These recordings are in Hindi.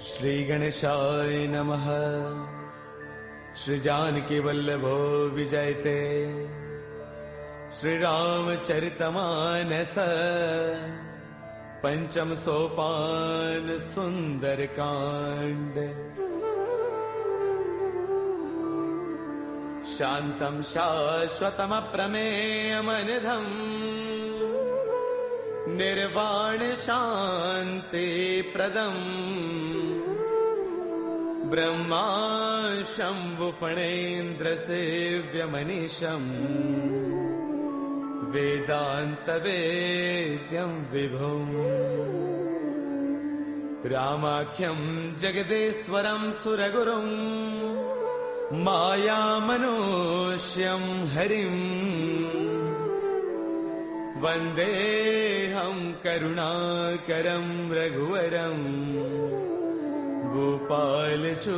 श्री गणेशाय नमः। श्री जानकी वल्लभो विजयते। श्री रामचरितमानस पंचम सोपान सुंदर कांड। शांतं शाश्वतमप्रमेयमनिधम् निर्वाण शांति प्रदम् ब्रह्मा शंभु फणेन्द्र सेव्यमनीशम् वेदांत वेद्यं विभुम् रामाख्यं जगदेश्वरं सुरगुरुं मायामनुष्यं हरिम् वन्देऽहं करुणाकरं रघुवरं गोपालचूडामणिम्।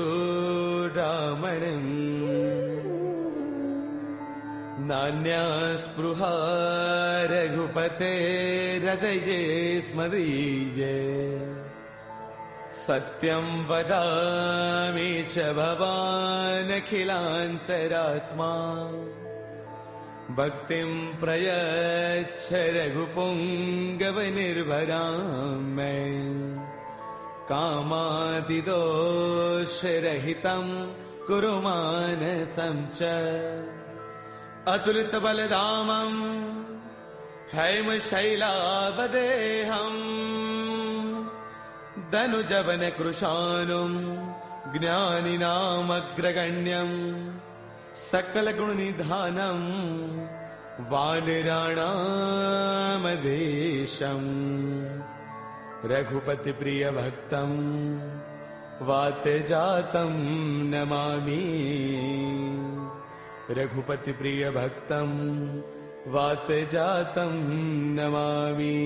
नान्या स्पृहा रघुपतेर्हृदये स्मदीये। सत्यं वदामि च भवानखिलान्तरात्मा। भक्तिं प्रयच्छ रघुपुङ्गवनिर्भरां मे। कामादिदोषरहितं कुरु मानसं च। अतुलितबलधामं हैमशैलावदेहम् धनुजवनकृशानुं ज्ञानिनामग्रगण्यम् सकलगुणनिधानं वानराणामधीशम्। रघुपतिप्रियभक्तं वातजातं नमामि। रघुपतिप्रियभक्तं वातजातं नमामि।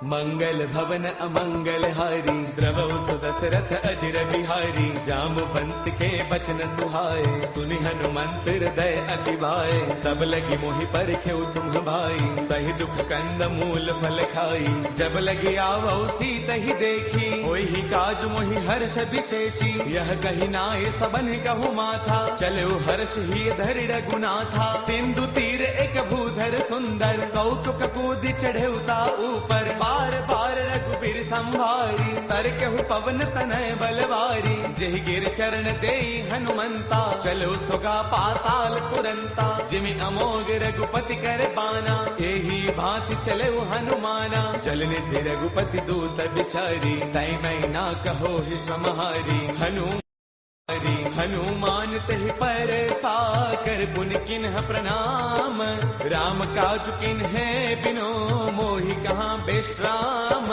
मंगल भवन अमंगल हारी द्रवौ सुदशरथ अजिर बिहारी। जामवंत के बचन सुहाए सुनि हनुमंत हृदय अति भाए। तब लगी मोहि परखेउ तुम भाई सही दुख कंद मूल फल खाई। जब लगी आवौ सीता ही देखी होई ही काज मोहि हर्ष विशेषी। यह कही नाय सबन कहु माथा चलो हर्ष ही धरि रघुनाथा। सिंधु तीर एक भूधर सुंदर कौतुक कूदि चढ़ेउता ऊपर। बार बार रघुबीर संभारी तरकहु पवन तनय बलवारी। जेहि गिर चरण देई हनुमंता चलो सुगा पाताल तुरंता। जिमि अमोघ रघुपति कर बाना एही भांति चले हनुमाना। जल निधि रघुपति दूत बिचारी तै मैं ना कहो ही समहारी। हनुमान तहि पर साकर पुन किन्ह प्रणाम। राम काज किन्हे बिनो मोहि कहाँ विश्राम।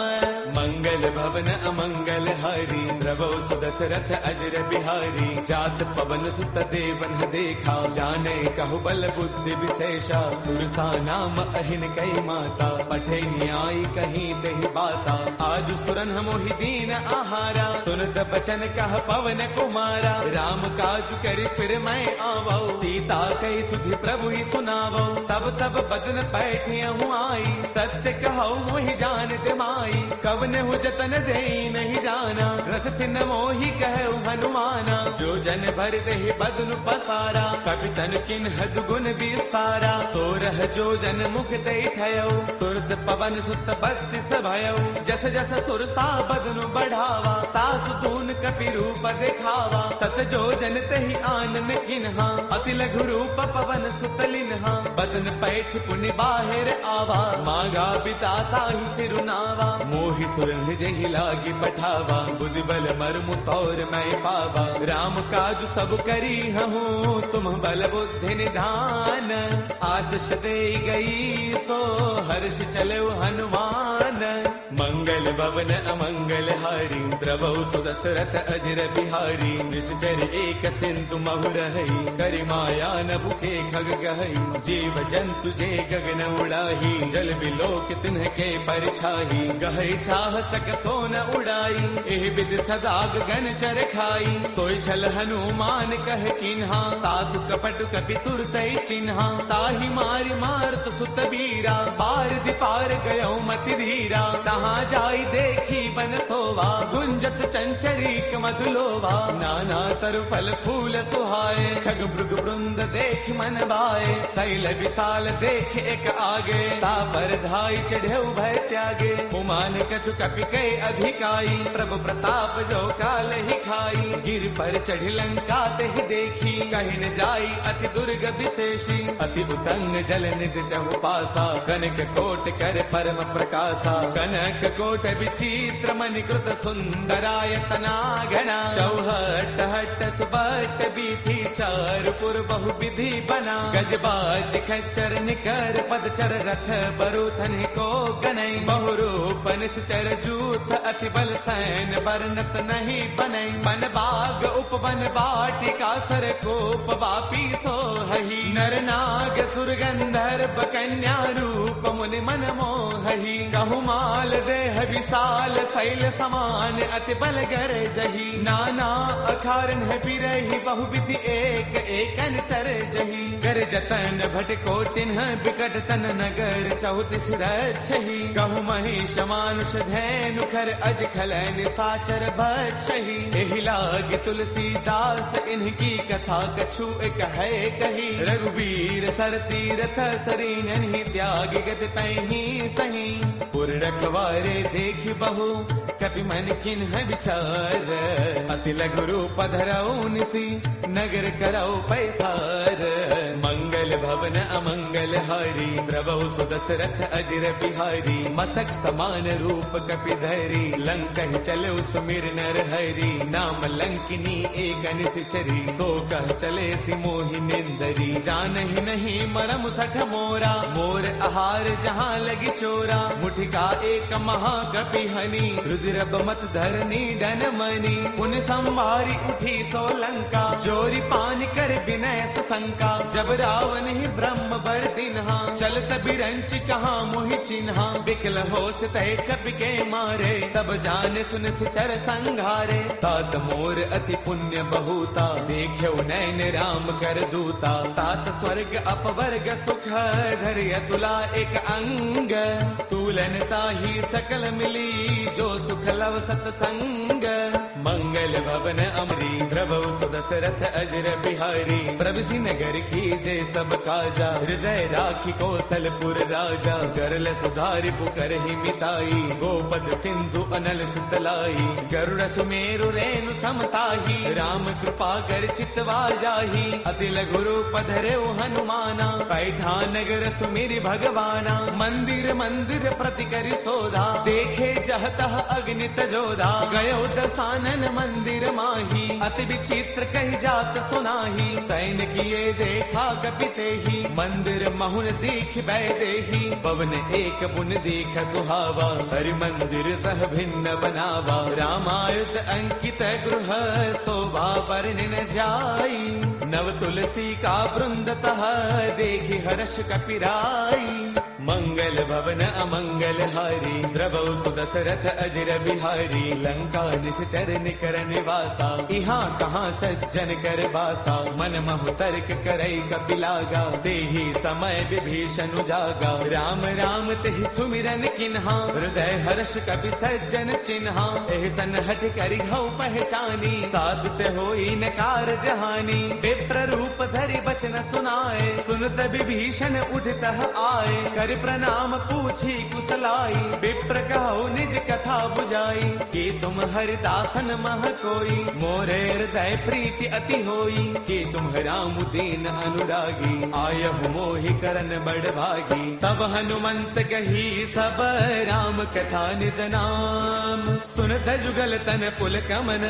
मंगल भवन अमंगल हारी द्रवौ सुदशरथ अजिर बिहारी। जात पवन सुत देवन देखा जाने कहु बल बुद्धि विशेषा। सुरसा नाम अहिन कई माता पठे न्याय कहीं दही बाता। आज सुरन मोहि दीन आहारा सुनत बचन कह पवन कुमारा। राम काज करि फिर मैं आवौ सीता कई सुधि प्रभु ही सुनावौ। तब तब बदन पैठियहु आई सत्य कहौ मोहि जान माई। कवन हु जतन दे नहीं जाना रस सिन मोहि कहु हनुमाना। जो जन भर देहि बदनु पसारा कपि तन किन्ह दुगुन विस्तारा। सोरह जो जन मुख दे थयौ तुरत पवन सुत बत्तीस भयौ। जस जस सुरसा बदनु बढ़ावा तासु तून कपि रूप देखावा। सत जो जन तहि आनन किन्हा अति लघु रूप पवन सुत लिन्हा। बदन पैठ पुनि बाहिर आवा मांगा बिताता ही सिरुनावा। मोहि सुरन जहि लागी पठावा बुद्धि बल मर्मु तौर मैं पावा। राम काज सब करी हूँ तुम बल बुद्धि निधान। आशीष दे गई सो हर्ष चलो हनुमान। मंगल भवन अमंगल हारी द्रवौ सुदशरथ अजर बिहारी। निश्चर एक सिंधु महु रही, करि माया न भुखे खग गहई। जीव जंतु जे गगन उड़ाही, जल बिलोक तिन्ह के परछाही। गहई चाह सक सोन उड़ाई, एह विद सदा गगन चर खाई। सोई छल हनुमान कह किन्हा, तातु कपट कपि तुरतई चिन्हा। ताहि मारि मारत सुत बीरा, पार दिपार गयो मति धीरा। तहाँ जाई देखी बन थोवा, गुंजत चंचरीक मधुलोवा। नाना तरु फल फूल सुहाए, खग भृग वृंद देख मन भाए। शैल विशाल देख एक आगे, तापर धाई चढ़ेउ भय त्यागे। उमान कछु कपि कई अधिकाई, प्रभु प्रताप जो काल ही खाई। गिर पर चढ़ लंका तेहि देखी, कहि न जाई अति दुर्ग विशेषी। अति उतंग जल निध चहु पासा, कनक कोट कर परम प्रकाशा। कनक कोट विचित्र मणिकृत सुंदरायतना घना। चौहट हट सुबट बीथी, चारपुर बहु विधि बना। गजबाज खच्चर निकर पदचर, रथ बरुथन को गनई। बहुरूप निश्चर जूथ, अति बल सैन बरनत नहीं बनई। बन बाग उपवन बाटिका, सर कोप वापी सोहही। नर नाग सुर गंधर्व कन्या, रूप मुनि मन मोहही। कहु माल देह विशाल, शैल समान अति बल गर जही। नाना अखारन है बिरही, बहु विधि एक एकन तर जही। कर जतन भट को तिन्ह, बिकट तन नगर चौतीस रक्षही। कहु महिष मानुष धैनु, खर अज खल निशाचर भक्षही। एहि लाग तुलसीदास, इनकी कथा कछु एक है कही। रघुवीर सर तीरथ सरीन, त्याग गत पैही सही। पुर रखवारे देखि बहु, कपि मन किन्ह विचार। अति लघु रूप धरऊ निसी, नगर करऊ पैसार। मंगल भवन अमंगल हारी, द्रवहु सुदशरथ अजर बिहारी। मसक समान रूप कपि धरी, लंका चलो सुमिर नर हरि। नाम लंकिनी एक निश्चरी, सो कह चले सि मोहि निंदरी। जानहि नहीं मरम सठ मोरा, मोर आहार जहाँ लगी चोरा। मुठिका एक महाकपि हनी, रुद्र मत धरनी डन मनी। उन संभारी उठी सो लंका, जोरी पान कर विनय शंका। जब रावण ही ब्रह्म बर दिन्हा, चलत बिरंच कहाँ मोहि चिन्हा। बिकल होश तय कपि के मारे, तब जान सुन सिचर संघारे। तात मोर अति पुण्य बहुता, देख्यो नैन राम कर दूता। तात स्वर्ग अपवर्ग सुख, धर्य तुला एक अंग। तूलन ताही सकल मिली, जो सुख लव सतसंग। मंगल भवन अमरी, द्रवहु सुदशरथ अजर बिहारी। प्रभु नगर की जय सब काजा, हृदय राखी कौशलपुर राजा। गरल सुधारि पुकर ही मिताई, गोपद सिंधु अनल सुतलाई। गरुड़ सुमेरु रेणु समताही, राम कृपा कर चितवा जाही। अति लघु रूप धरेउ हनुमाना, पैठा नगर सुमिरि भगवाना। मंदिर मंदिर प्रति करि शोधा, देखे जहतः अग्नित जोधा। गयो दसानन मंदिर माही, अति विचित्र कही जात सुनाही। सैन किए देखा कपिते ही, मंदिर महुन दीख बैदेही। पवन एक बुन दीख सुहावा, हरि मंदिर तह भिन्न बनावा। रामायुध अंकित गृह, शोभा बरन न जाई। नव तुलसी का वृंद तह, देखि हर्ष कपिराई। मंगल भवन अमंगल हारी, द्रवहु सुदशरथ अजर बिहारी। लंका निश्चर निकर निवासा, इहाँ कहाँ सज्जन कर बासा। मन महु तर्क करई कपिलागा, तेहि समय विभीषण जागा। राम राम तेहि सुमिरन किन्हा, हृदय हर्ष कपि सज्जन चिन्हा। एहसन हठ करि हऊ पहचानी, साधुत होई न कारज हानि। विप्र रूप धरि बचन सुनाए, सुनत विभीषण उठतः आए। कर प्रणाम पूछी कुशलाई, विप्र कहो निज कथा बुझाई। कि तुम हरिदासन मह कोई, मोरे हृदय प्रीति अति होई। कि तुम राम दीन अनुरागी, आयहु मोहि करन बड़ भागी। तब हनुमंत कही सब राम कथा निज नाम। सुनत जुगल तन पुल कमन,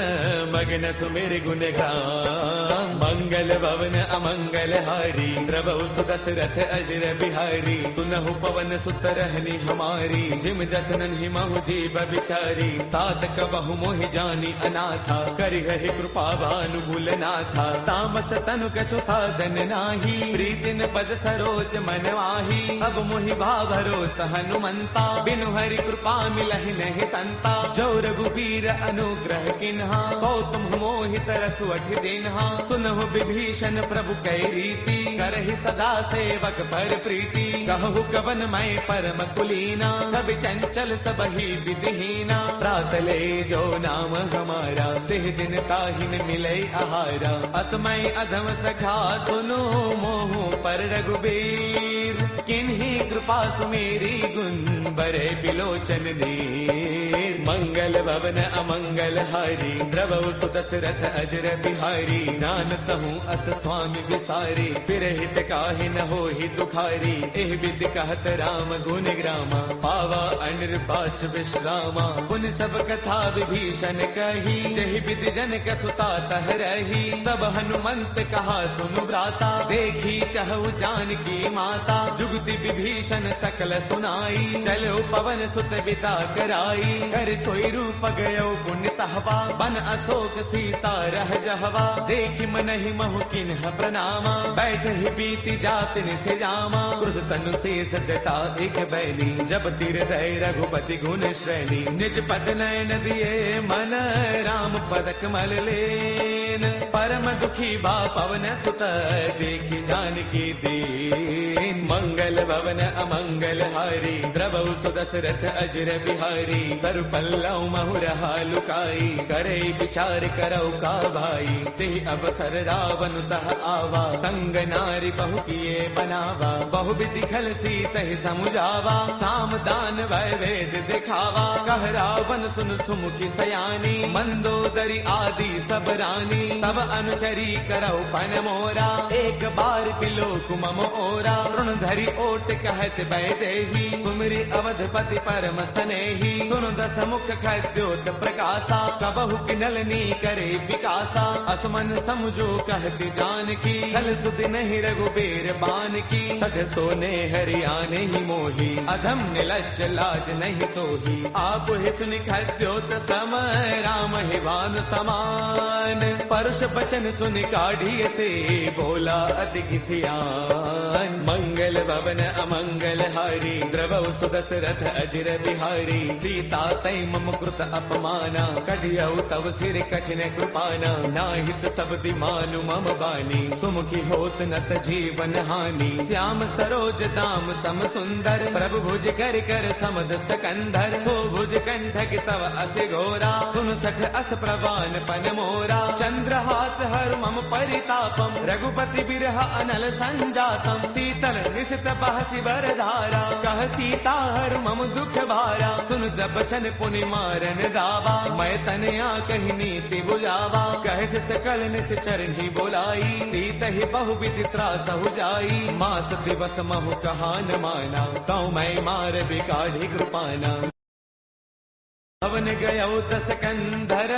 मगन सुमिर गुण गाम। मंगल भवन अमंगल हारी, द्रवहु सुदशरथ अजर बिहारी। सुनहु कहु पवन सुत रहनी हमारी, जिम दसनन ही महु जीव बिचारी। तात कबहु मोहि जानी अनाथा, करि है कृपा भानुगुल नाथा। तामस तनु कछु साधन नाही, प्रीतिन पद सरोज मन माही। अब मोहि भाभरोस हनुमंता, बिनु हरि कृपा मिलहि नहीं संता। जो रघुबीर अनुग्रह किन्हा, कौतुम मोहि तरसु अठि दिन्हा। सुनहु विभीषण प्रभु कै रीति, करहि सदा सेवक पर प्रीति। कहु कवन मैं परम कुलीना, कवि चंचल सबहि विधिहीना। प्रातले जो नाम हमारा, तिह दिन ताहिन मिलै आहारा। असमय अधम सखा सुनो, मोहु पर रघुबीर। किन्ही कृपा सुमेरी, गुण बरे बिलोचन नीर। मंगल भवन अमंगल हारी, द्रवहु सुत दशरथ अजर बिहारी। जानत हूँ अस स्वामी विसारी, फिर हित काहि न होहि दुखारी। एह विधि कहत राम गुण ग्रामा, पावा अनिर्बाच विश्रामा। पुन सब कथा विभीषण कही, जहि विधि जनक सुता तह रही। तब हनुमंत कहा सुनु भ्राता, देखी चहु जानकी माता। जुगति विभीषण सकल सुनाई, चलो पवन सुत बिदा कराई। कर सोई रूप गयो पुण्य तहवा, बन अशोक सीता रह जहवा। देखि मनहि महु किन्ह प्रणामा, बैठ ही बीती जात निसे जामा। क्रुश तनु शेष जटा एक बैली, जब तिर दय रघुपति गुण श्रेणी। निज पद नयन दिए मन, राम पद कमल लेन। परम दुखी बा पवन सुत, देखि जानकी दीन। मंगल भवन अमंगल हारी, द्रवहु सुत दशरथ अजर बिहारी। तरु पल्लव महु रहा लुकाई, करे विचार करौ का भाई। ते अवसर रावण तह आवा, संग नारी बहु किए बनावा। बहु विधि खल सीतहि समुझावा, साम दान वै वेद दिखावा। कह रावण सुन सुमुखी सयानी, मंदोदरी आदि सब रानी। तब अनुचरी करौ पन मोरा, एक बार बिलोक मम ओरा। ऋण धरि ओट कहत वैदेही, सुमिरि अवधपति परम स्नेही। सुनु दस मुख खद्योत प्रकाशा, कबहु किनलनी करे विकासा। असमन समझो कहते जानकी, कल सुध नहीं रघुबीर बान की। सध सोने हरियाणे ही मोही, अधम निलज्ज लाज नहीं तोही। आप ही सुनि खद्योत सम, राम ही भानु समान। परुष बचन सुनि काढ़िय से, बोला अति किसियान। मंगल भवन अमंगल हारी, द्रवहु सुत दशरथ अजर बिहारी। सीता तै मम कृत अपमाना, कढ़ियौ तव सिर कठिन कृपाना। नाहित शब्दि मानु मम बानी, सुमुखी होत नत जीवन हानि। श्याम सरोज दाम सम सुंदर, प्रभु भुज कर कर समदस्त कंधर। सो भुज कंठक तव अस घोरा, सुन सठ अस प्रवान पन मोरा। चंद्रहास हर मम परितापम, रघुपति बिरह अनल संजातम। शीतल निशित बहसि बरधारा, कह सीता हर मम दुख भारा। सुन बचन पुनि मारन दावा, मैं तनया कही नीति बुझावा। कह सकल निस चरणी बोलाई, सीत ही बहु विधि त्रास हो जाई। मास दिवस महु कहा न माना, कौ मैं मार बिकाढ़ी कृपाना। भवन गयो दस कंधर,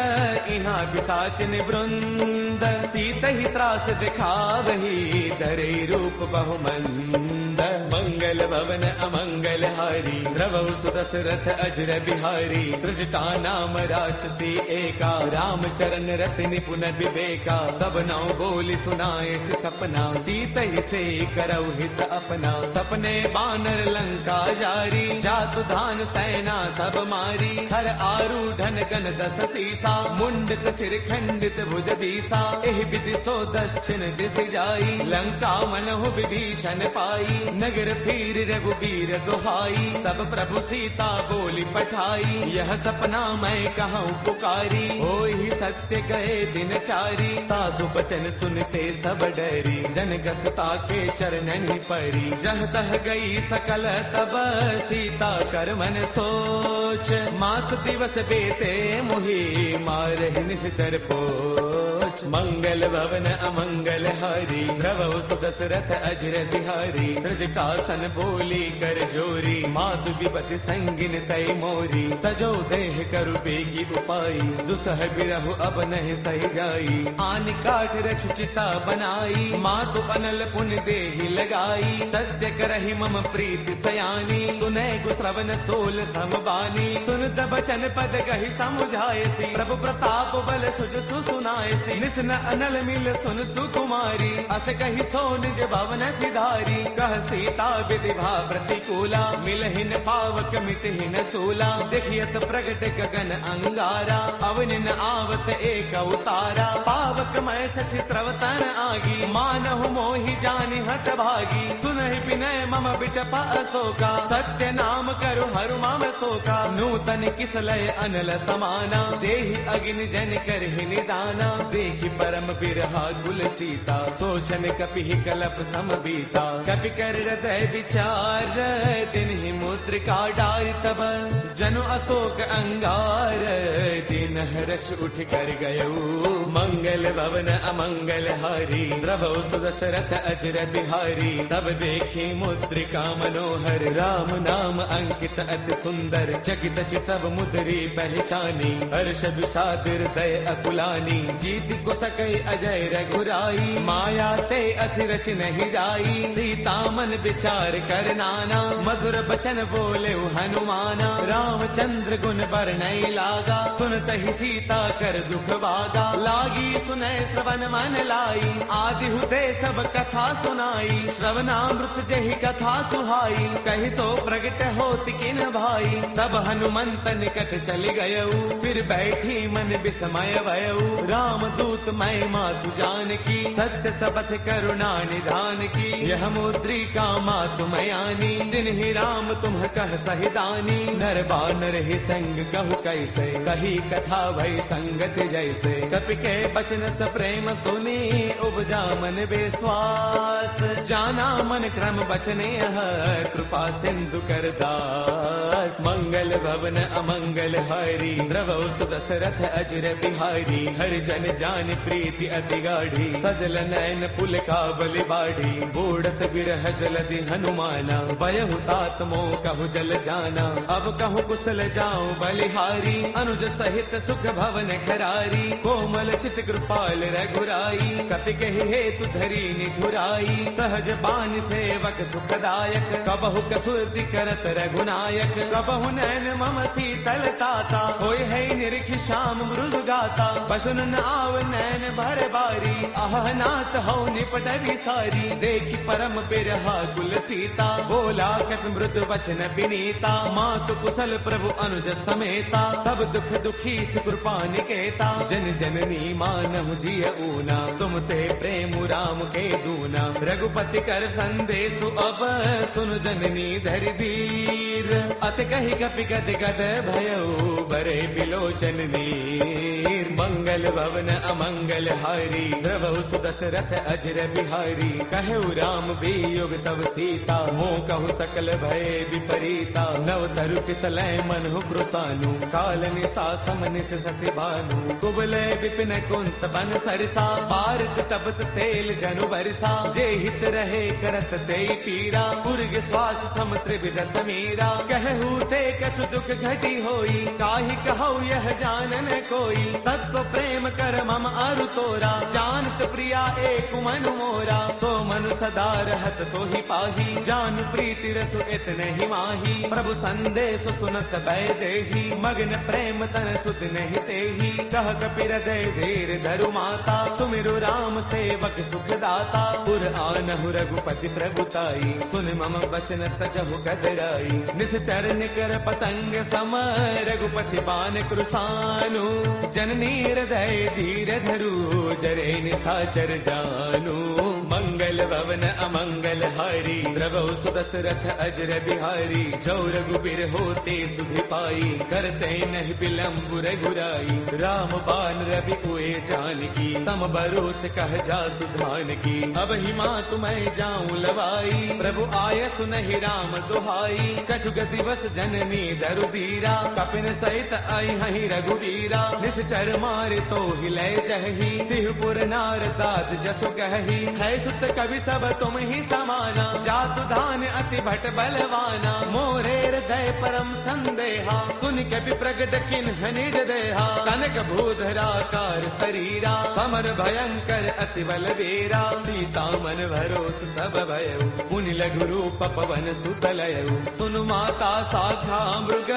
इहाँ पिशाचिन वृंद। सीत ही त्रास दिखावही, धरे रूप बहुमंद। मंगल भवन अमंगल हारी, द्रवहु सुत दशरथ अजर बिहारी। त्रिजटा नाम राक्षसी एका, राम चरण रति निपुण विवेका। सब नौ बोली सुनाए सपना, सीत ही से करौ हित अपना। सपने बानर लंका जारी, जातु धान सेना सब मारी। हर आरूढ़न गण दस सीसा, मुंडित सिर खंडित भुज दीसा। एहि विधि सो दक्षिण दिस जाई, लंका मनहु विभीषण पाई। नगर फिर रघुबीर दुहाई, तब प्रभु सीता बोली पठाई। यह सपना मैं कहूँ पुकारी, होई सत्य गए दिन चारी। तासु बचन सुनते सब डरी, जनक सुता के चरणन परी। जह तह गई सकल तब, सीता कर मन सोच। मास दिवस बेते मुहि, मारे कहि निश्चर पोच। मंगल भवन अमंगल हारी, द्रवहु सुदशरथ अजर बिहारी। ब्रजकासन बोली कर जोरी, मातु विपति संगिन तय मोरी। तजो देह करु बेगी उपाई, दुसह बिरहु अब नहीं सही जाई। आन काठ रच चिता बनाई, मातु अनल पुन देहि लगाई। सत्य करहि मम प्रीति सयानी, सुनै गुश्रवण सोल समबानी। सुन बचन पद कहि समुझायसी, प्रभु प्रताप बल सुज सुनायसी। निसन अनल मिल सुन सुकुमारी, अस कहि सो निज भवन सिधारी। कह सीता विधि भा प्रतिकूला, मिलहिन पावक मितहिन सूला। देखियत प्रगट गगन अंगारा, अवनिन आवत एक उतारा। पावक मैं शशि त्रवतन आगी, मानहु मोहि जानि हत भागी। सुनहि विनय मम बिटप अशोका, सत्य नाम करु हरु मम शोका। नूतन किसलय अनल समाना, देहि अग्नि जन करहि निदाना। देखि परम बिरहा कुल सीता, सोचन कपि कलप सम बीता। कपि कर हृदय विचार, तिन्हि मुद्रिका डारि तब। जनु अशोक अंगार, दिन हर्ष उठ कर गयऊ। मंगल भवन अमंगल हारी, द्रवहु सुदशरथ अजर बिहारी। तब देखी मुद्रिका मनोहर, राम नाम अंकित अति सुंदर। चकित चितव मुद्री पहचानी, हर्ष विषाद हृदय अकुलानी। जीत को सकई अजय रघुराई, माया ते अति रच नहीं जाई। सीता मन विचार कर नाना, मधुर बचन बोले हनुमाना। रामचंद्र गुण बरनई लागा, सुनतहि सीता कर दुख भागा। लागी सुनय श्रवण मन लाई, आदि हुते सब कथा सुनाई। श्रवणामृत जहि कथा सुहाई, कहि सो प्रगट होति किन भाई। तब हनुमंत निकट चल गयऊ, फिर बैठी मन विस्मय भयऊ। राम दूत मैं मातु जानकी, सत्य सबथ करुणा निधान की। यह मुद्रिका मातु मयानी, तिन्हि राम तुम कह सहिदानी। नर बानर ही संग कहु कैसे, कही कथा भई संगत जैसे। कपि के बचन स प्रेम सुनी, उपजा मन विश्वास। जाना मन क्रम बचने कृपा सिंधु कर दास। मंगल भवन अमंगल हारी, द्रवहु सुदशरथ अजर बिहारी। हरि जन जान प्रीति अति गाढ़ी, सजल नयन पुल काबल बाढ़ी। बूढ़त बिरह जलधि हनुमाना, बयहु तात मोह कहु जल जाना। अब कहु कुशल जाऊं बलिहारी, अनुज सहित सुख भवन खरारी। कोमल चित कृपाल रघुराई, कपि कहि हेतु धरी निठुराई। सहज बान सेवक सुखदायक, कबहु कसुरति करत रघुनायक। कबहु नैन मम शीतल ताता, होय है निरखि श्याम मृदु गाता। बसुन न आव नैन भर बारी, आह नाथ हो निपट विसारी। देखि परम बिरहा कुल सीता, बोला कपि मृदु वचन विनीता। मातु कुशल प्रभु अनुज समेता, तब दुख दुखी कृपा निकेता। जन जननी मानहु जिय ऊना, तुम ते प्रेम राम के दूना। रघुपति कर संदेशु अब, सुनु जननी धरि धीर। अत कहि कपि गद गद भयऊ, बरे बिलोचन नीर। मंगल भवन अमंगल हारी, द्रवहु सुदशरथ अजर बिहारी। कहु राम वियोग तब सीता, मोह कहु सकल भय विपरीता। नव तरु किसलय मनहु कृतानु, काल निसा समनिस ससि भानु। कुबलय विपिन कुंत बन सरसा, पारत तपत तेल जनु बरसा। जे हित रहे करत ते पीरा, पुरग श्वास सम त्रिविध समीरा। कहु ते कछु दुख घटी होई, काहि कहु यह जानन कोई। तत्व प्रेम कर मम अरु तोरा, जानत प्रिया एक मनु मोरा। सो मनु सदा रहत तो ही पाही, जानु प्रीति रसु इतने ही माही। प्रभु संदेश सुनत भय देही, मग्न प्रेम तन सुध नहीं तेही। कह कपि हृदय धीर धरु माता, सुमिरु राम सेवक सुख दाता। पुर आनहु रघुपति प्रभुताई, सुन मम वचन तजहु कदराई। निश्चर निकर पतंग सम, रघुपति बान कृसानु। जननी हृदय धीर धरु, जरे निशाचर जानु। मंगल भवन अमंगल हारी, द्रवहु सुदशरथ अजर बिहारी। जो रघुबीर होते सुधि पाई, करते नहीं विलंब रघुराई। राम बान रवि हुए जानकी, तम बरोत कह जातु धान की। अब ही माँ तुम्हें जाऊं लवाई, प्रभु आय सुनहि राम दुहाई। कछु गति बस जननी दरु दीरा, कपिन सहित आई हहि रघुवीरा। निस निश्चर मारे तो हिले जही, तिहुपुर नार दाद जसु कही, है सुत कवि सब तुम ही समाना, जातु धान अति भट बलवाना, मोरे हृदय परम संदेहा, सुन कवि प्रगट किन्ह निज देहा, कनक भूधराकार शरीरा, समर भयंकर अति बलवीरा, सीता मन भरोस तब भयउ, मुनि लघु रूप पवन सुत लयउ, सुनु माता शाखा मृग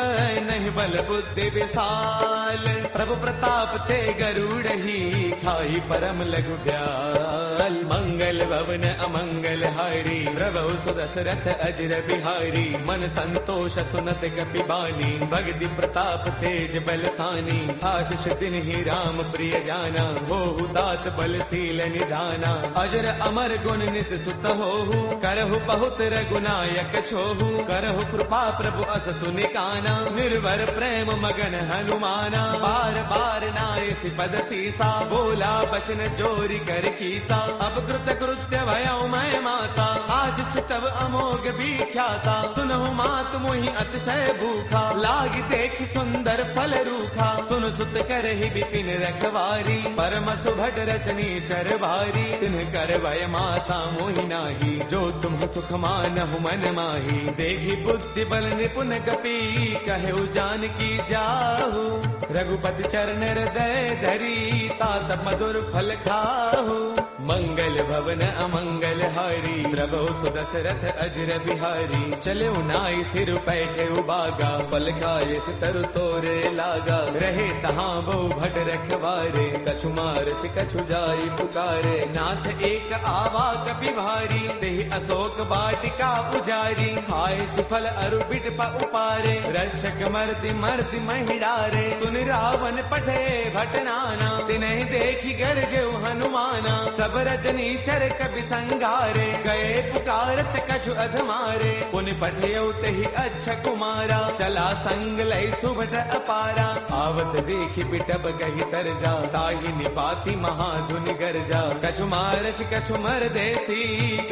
नहीं बल बुद्धि विशाल, प्रभु प्रताप ते गरुड़ही, खाई परम लघु ब्याल, मंगल भवन अमंगल हारी, प्रभु सुदशरथ अजर बिहारी, मन संतोष सुनत कपि बानी, भगति प्रताप तेज बलसानी, आशीष दिन ही राम प्रिय जाना, होहु तात बलशील निधाना, अजर अमर गुण नित सुत होहु, करहु बहुत रघुनायक छोहु, करहु कृपा प्रभु अस सुनिकाना, निर्भर प्रेम मगन हनुमाना, बार बार नाय पद सीसा, बोला बसन जोरी कर कीसा, अब कृत कृत्य भयउ मैं माता, आशीष तब अमोघ विख्याता, सुनहु मात मोहि अतिशय भूखा, लागी देख सुंदर फल रूखा, सुन सुत करहि बिपिन रखवारी, परम सुभट रचनी चर भारी, तिन्ह कर भय माता मोहि नाही, जो तुम सुख मानहु मन माही, देखी बुद्धि बल निपुण कपि, कहु जानकी जाहु, रघुपति चरण हृदय धरी, तात मधुर फल खाहु, मंगल भवन अमंगल हारी, प्रभु सुदशरथ अजर बिहारी, चले नाई सिर पैठे उबागा, फल खाए सितर तोरे लागा, रहे तहाँ बहु भट रखवारे, कछु मारस कछु जाई पुकारे, नाथ एक आवा कपि भारी, तेहि अशोक वाटिका पुजारी, खाए फल अरु बिट उपारे, रक्षक मर्दि मर्दि महिडारे, सुन रावण पठे भटनाना, तिन्हि देखी गरजेउ हनुमाना, सब रजनी चर कपि संगारे, गए पुकारत कछु अधमारे, पुन पठयउ तेहि अच्छा कुमारा, चला संग लय सुभट अपारा, आवत देखी बिटब गही तरजा, ताहि निपाति महाधुनि गरजा, कछु मारच कछु मर देसी,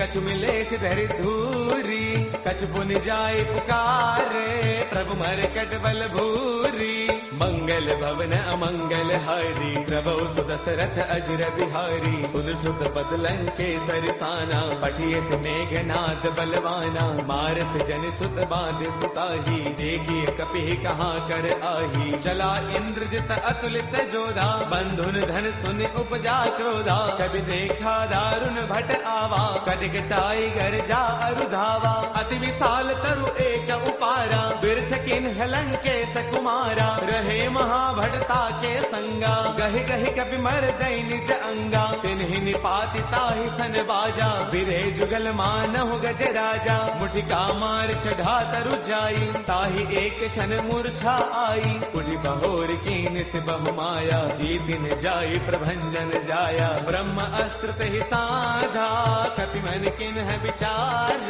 कछु मिलेस धरि धूरी, कछु पुन जाय पुकारे, प्रभु मरकट बल भूरी, मंगल भवन अमंगल हारी, प्रभु सुदशरथ अजर बिहारी, सुन सुत पद लंकेसर साना, पठिए से मेघनाद बलवाना, मारस जन सुत बांध सुताही, देखिए कपि कहाँ कर आही, चला इंद्रजित अतुलित जोधा, बंधुन धन सुन उपजा क्रोधा, कभी देखा दारुण भट आवा, कटक टाइगर जा अरुधावा, अति विशाल तरु एक उपारा, बिरथ किन्ह लंकेश कुमारा, रहे महाभटता के संगा, गहि गहि कपि मर दई निज अंगा, तिन्हि निपाति ताहि सन बाजा, बिरे जुगल मानहु गज राजा, मुठिका मार चढ़ा तरु जाई, ताहि एक क्षण मूर्छा आई, उठि बहोर कीन से बहु माया, जीतिन जाई प्रभंजन जाया, ब्रह्म अस्त्र तेहि साधा, कपि मन किन्ह विचार,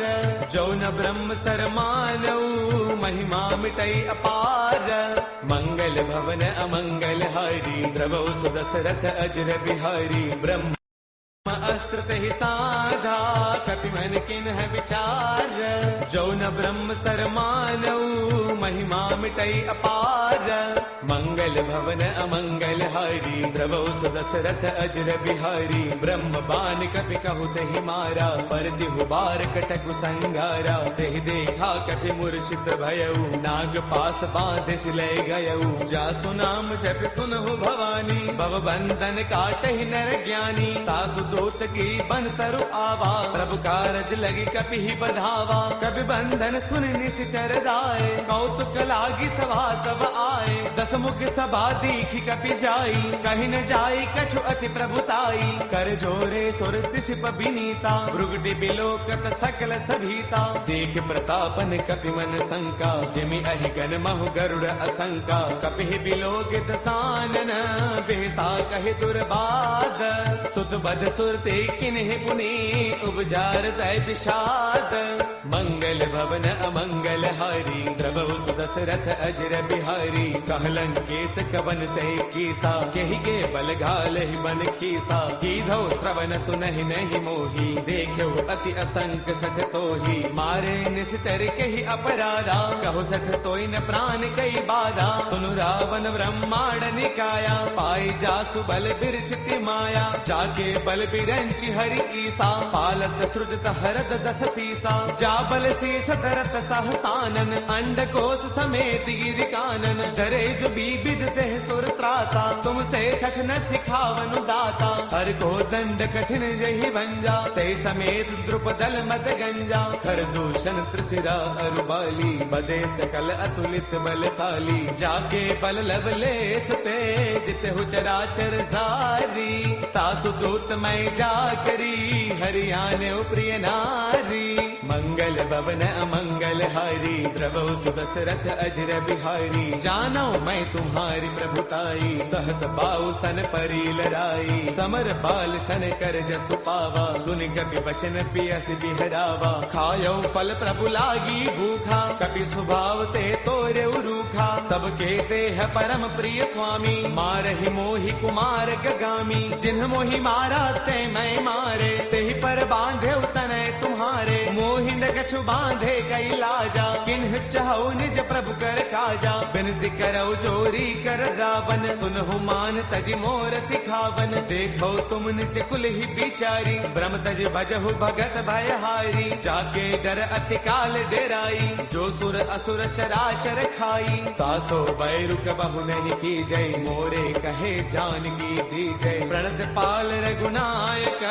जो न ब्रह्म सर मानऊ, महिमा मिटई अपार, मंगल भवन अमंगल हारी, प्रभु सुदशरथ अजर बिहारी, ब्रह्म अस्त्र तेहि साधा, कपि मन किन्ह विचार, जो न ब्रह्म सर मानऊ, महिमा मिटई अपार, मंगल भवन अमंगल हारी, प्रभु सुदशरथ अजर बिहारी, ब्रह्म बान कपि कहु तेहि मारा, पर दिहु बार कटकु संगारा, तेहि देखा कपि मूर्छित भयउ, नाग पास बांधे सिलय गयउ, जासु नाम जप सुनहु भवानी, भव बंधन काटहि नर ज्ञानी, तासु दूत की बन तरु आवा, प्रभु कारज लगी कपि ही बधावा, कपि बंधन सुन निश्चर दाए, कौतुक लागी सभा सब आए, दस मुख सभा दीखी कपि जाई, कहीं न जाई कछु अति प्रभुताई, कर जोरे सुर तिसिप बिनीता, भृगुटि बिलोकत सकल सभीता, देख प्रतापन कपि मन शंका, जिमि अहि गन महु गरुड़ असंका, कपि बिलोकित सानन बेहसा कहे दुर्बाद, सुत बद सुरते किन्हे पुनि उपजार तय विषाद। मंगल भवन अमंगल हारी, द्रवहु सुदशरथ अजर बिहारी। कहलन केस कवन तय कीसा, यही के बल घाल ही बन कीसा। कीधो श्रवण सुनहि नहीं मोही, देखो अति असंक सठ तोही। मारे निश्चर कही अपराधा, कहो सठ तोई न प्राण कई बाधा। सुनु रावण ब्रह्मांड निकाया, पाई जासु बल बिरचिति माया। जाके बल बिरंचि हरि कीसा, पालत सृजत हरद दस सीसा। जा बल शीस धरत सहसानन, अंड कोश समेत गिरि कानन। डरे जो विविध देह सुर त्राता, तुमसे सठ न सिखावनु दाता। हर को दंड कठिन जही भंजा, ते समेत द्रुपदल मद गंजा। खर दूषण त्रिशिरा अरुबाली, बदे सकल अतुलित बलशाली। जाके बल लवलेस ते, जिते हु चराचर सारी। तासु दूत मैं जा करी, हरियाणे प्रिय नारी। मंगल भवन अमंगल हारी, द्रवहु सुदशरथ अजर बिहारी। जानो मैं तुम्हारी प्रभुताई, सहस बाहु सन परी लड़ाई। समर बाल सन कर जसु पावा, सुनि कपि वचन पियस बिहरावा। खायो फल प्रभु लागी भूखा, कपि स्वभाव ते तोरे रूखा। सबके ते है परम प्रिय स्वामी, मारहि मोहि कुमार गगामी। जिन्ह मोहि मारा ते मैं मारे, तेहि पर बांधे तनय तुम्हारे। मोहि न कछु बांधे कई लाजा, किन्ह चाहो निज प्रभु कर काजा। बिनती करो जोरी कर रावण, सुनहु मान तज मोर सिखावन। देखो तुम निज कुल ही बिचारी, ब्रह्म तज भजहु भगत भयहारी। जाके डर अति काल डेराई, जो सुर असुर चराचर खाई। तासो बैरु कबहु नहीं की जय, मोरे कहे जान की दी जय। प्रणत पाल रघुनायक,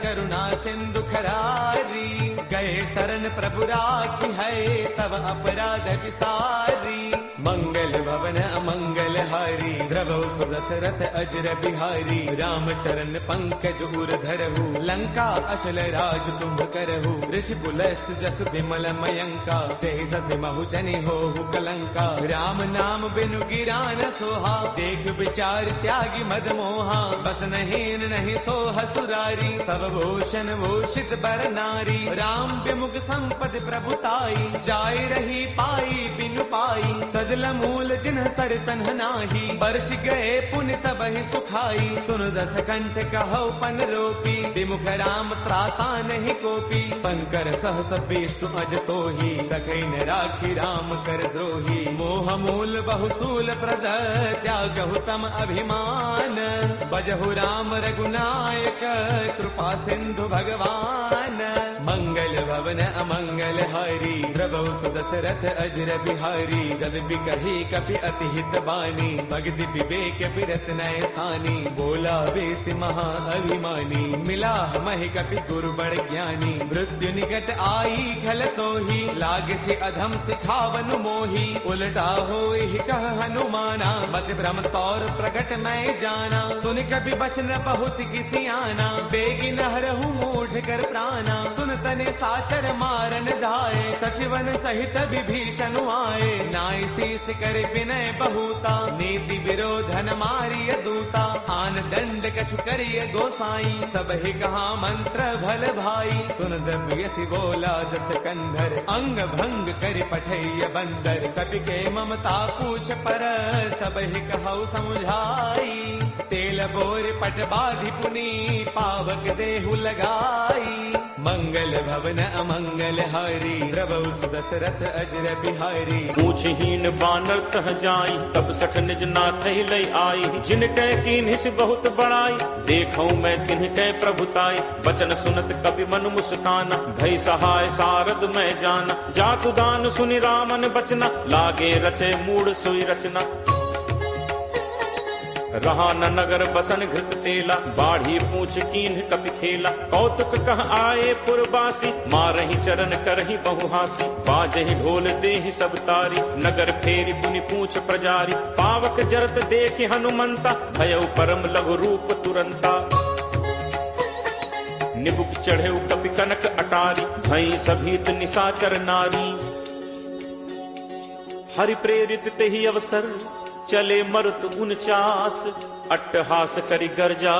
करुणा सिंधु खरारी। गए शरण प्रभु राखी है, तब अपराध विसारी। मंगल भवन अमंगल हारी, द्रवहु सुदशरथ अजर बिहारी। राम चरण पंकज उर धरहु, लंका अशल राज तुम करहु। ऋषि पुलस्त जस विमल मयंका, ते सति महु जनि होहु कलंका। राम नाम बिनु गिरा न सोहा, देख विचार त्यागी मद मोहा। बस नहीन नहीं सोह सुरारी, सब भूषण भूषित बर नारी। राम विमुख संपद प्रभुताई, जाय रही पाई बिनु पाई। सजल मूल जिन्ह सर तन्ह नाही, बरस गए पुण्य तबहि सुखाई। सुन दस कंठ कहो पन रोपी, विमुख राम त्राता नहीं कोपी। शंकर सहस विष्णु अज तोही, सखै न राखी राम कर द्रोही। मोह मूल बहुसूल प्रद, त्यागहु तम अभिमान। बजहु राम रघुनायक, कृपा सिंधु भगवान। मंगल भवन अमंगल हारी, द्रवहु सुदशरथ अजर बिहारी। जद बिकहि कपि अति हित बानी, भगति विवेक बिरत नय सानी। बोला बेस महा अभिमानी, मिला महि कपि गुरु बड़ ज्ञानी। मृत्यु निकट आई खल तोही, लागे से अधम सिखावन मोही। उलटा होई कह हनुमाना, मत भ्रम तौर प्रकट मैं जाना। सुन कपि बचन बहुत किसी आना, बेगी नहरहु मूढ़ कर प्राणा। सुन तने साचर मारन धाये, सचिवन सहित विभीषण आए। नाई शीस कर विनय बहुता, नीति विरोधन मारिय दूता। आन दंड कछु करिय गोसाई, सब ही कहा मंत्र भल भाई। सुन दमयसि बोला दस कंधर, अंग भंग कर पठैय बंदर। कपि के ममता पूछ पर, सब ही कहु समुझाई। तेल बोर पट बाधि पुनी, पावक देहु लगाई। मंगल भवन अमंगल हारी, द्रवहु सुदशरथ अजर बिहारी। पूछहीन बानर तह जाई, तब सठ निज नाथ लई आई। जिन कै कीन्हिस बहुत बड़ाई, देखौ मैं तिन्ह कै प्रभुताई। बचन सुनत कपि मन मुस्काना, भई सहाय सारद मैं जाना। जातु दान सुनि रामन बचना, लागे रचे मूढ़ सोई रचना। रहा न नगर बसन घृत तेला, बाढ़ी पूछ कीन्ह कपि खेला। कौतुक कह आए पुरबासी, मारहि चरण करहि बहुहासी। बाजहि ढोल देहि सब तारी, नगर फेरी पुनि पूछ प्रजारी। पावक जरत देखि हनुमंता, भयउ परम लघु रूप तुरंता। निबुक चढ़ेउ कपि कनक अटारी, भई सभीत निशाचर नारी। हरि प्रेरित तेहि अवसर, चले मरुत 49 अट्टहास करी गर्जा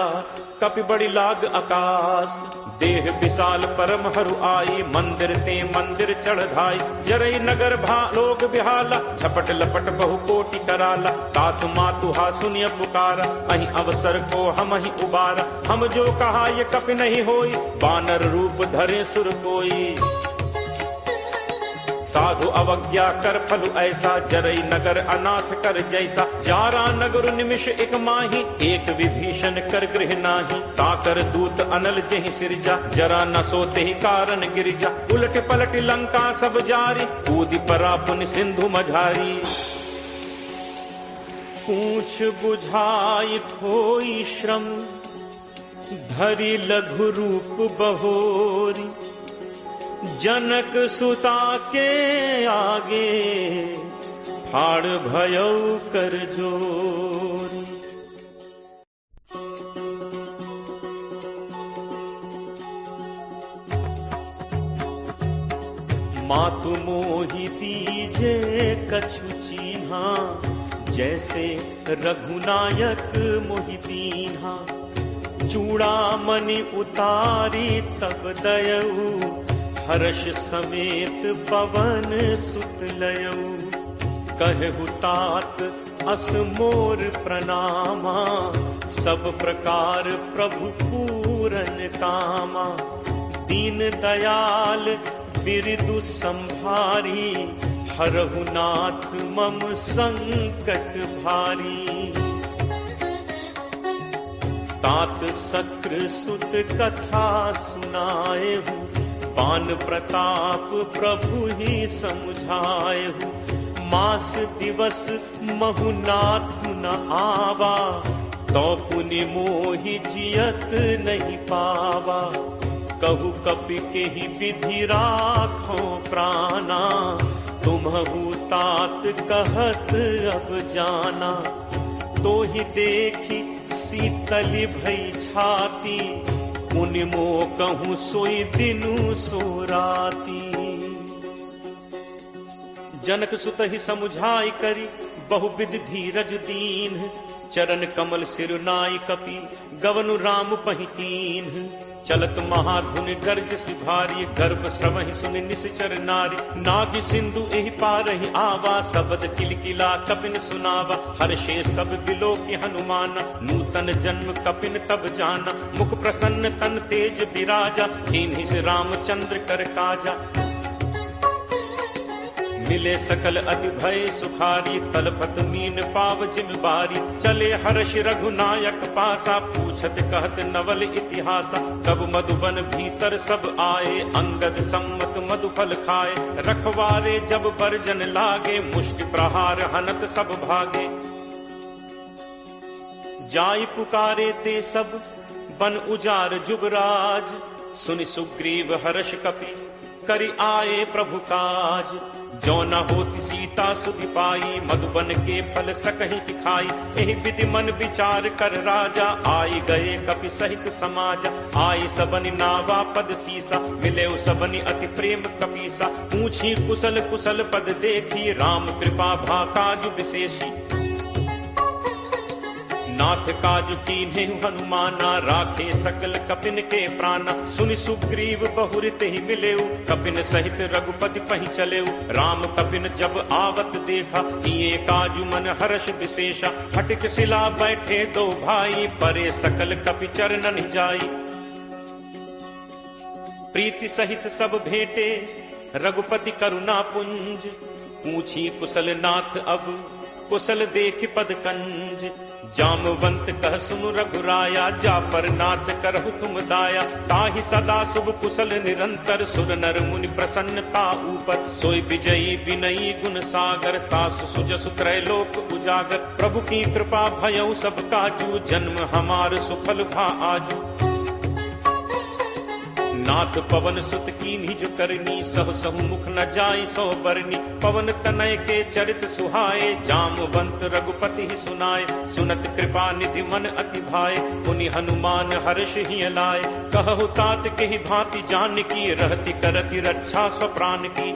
कपि बड़ी लाग आकाश। देह विशाल परम हरु आई, मंदिर ते मंदिर चढ़ाई। जरई नगर भा लोग बिहाला, झपट लपट बहु कोटि कराला। तातु मातु हा सुनिय पुकारा, अहि अवसर को हम ही उबारा। हम जो कहा ये कपि नहीं होई, बानर रूप धरे सुर कोई। साधु अवज्ञा कर फलु ऐसा, जरई नगर अनाथ कर जैसा। जारा नगर निमिष एक माही, एक विभीषण कर गृह नाही। ताकर दूत अनल जहि सिरजा, जरा न सोते ही कारण गिरिजा। उलट पलट लंका सब जारी, कूदि परा पुन सिंधु मझारी। पूछ बुझाई होई श्रम, धरि लघु रूप बहोरी। जनक सुता के आगे, फाड़ भयउ कर जोरी। मातु मोहि दीजे कछु चीन्हा, जैसे रघुनायक मोहि दीन्हा। चूड़ामणि उतारी तब दयऊ, हर्ष समेत पवन सुत लयऊ। कहु तात अस मोर प्रणामा, सब प्रकार प्रभु पूरन कामा। दीन दयाल बिरदु संभारी, हरहु नाथ मम संकट भारी। तात सक्र सुत कथा सुनाए हूँ, पान प्रताप प्रभु ही समुझायहु। मास दिवस महु नाथु न आवा, तो पुनि मोहि जियत नहीं पावा। कहु कपि केहि विधि राखो प्राणा, तुम्हु तात कहत अब जाना। तो ही देखी शीतल भई छाती, मुनि मो कहूँ सोई दिनु सो राती। जनक सुत ही समुझाई करी, बहुविध धीरज दीन। चरण कमल सिर नाई कपि, गवनु राम पहितीन। चलत महाधुनि गर्ज सिभारी, गर्भ श्रवहि सुनि निश्चर नारी। नाग सिंधु एहि पारहि आवा, शब्द किलकिला कपिन सुनावा। हर्षे सब बिलोकि हनुमान, नूतन जन्म कपिन तब जाना। मुख प्रसन्न तन तेज विराजा, कीन्हि से रामचंद्र कर काजा। मिले सकल अति भय सुखारी, तलपत मीन पाव जिम बारी। चले हर्ष रघुनायक पासा, पूछत कहत नवल इतिहासा। कब मधुबन भीतर सब आए, अंगद सम्मत मधुफल खाए। रखवारे जब बरजन लागे, मुष्टि प्रहार हनत सब भागे। जाई पुकारे ते सब, बन उजार जुगराज। सुनि सुग्रीव हर्ष कपि, करि आए प्रभु काज। जो न होती सीता सुधि पाई, मधुबन के फल सकहि खाई। एहि विधि मन विचार कर राजा, आई गए कपि सहित समाजा। आई सबनि नावा पद सीसा, मिले सबनि अति प्रेम कपीसा। पूछी कुशल कुशल पद देखी, राम कृपा भा काज विशेषी। नाथ काज कीन्हे हनुमाना, राखे सकल कपिन के प्राणा। सुनि सुग्रीव बहुरित ही मिलेऊ, कपिन सहित रघुपति पहि चलेऊ। राम कपिन जब आवत देखा, किए काजु मन हर्ष विशेषा। हटिक शिला बैठे दो भाई, परे सकल कपि चरणन जाई। प्रीति सहित सब भेंटे, रघुपति करुणा पुंज। पूछी कुशल नाथ अब, कुशल देख पद कंज। जामवंत कह सुनु रघुराया, जा पर नाथ करहु तुम दाया। ताहि सदा शुभ कुशल निरंतर, सुर नर मुनि प्रसन्नता ऊपर। सोई विजयी विनयी गुण सागर, तासु सुजसु त्रैलोक उजागर। प्रभु की कृपा भयउ सब काजू, जन्म हमार सुफल भा आजू। नाथ पवन सुत कीन्हि जो करनी, सह सहु मुख न जाई सो बरनी। पवन तनय के चरित सुहाए, जामवंत रघुपति ही सुनाए। सुनत कृपा निधि मन अति भाए, पुनि हनुमान हर्ष ही लाए। कहु तात के ही भांति जान की, रहति करति रक्षा स्वप्राण की।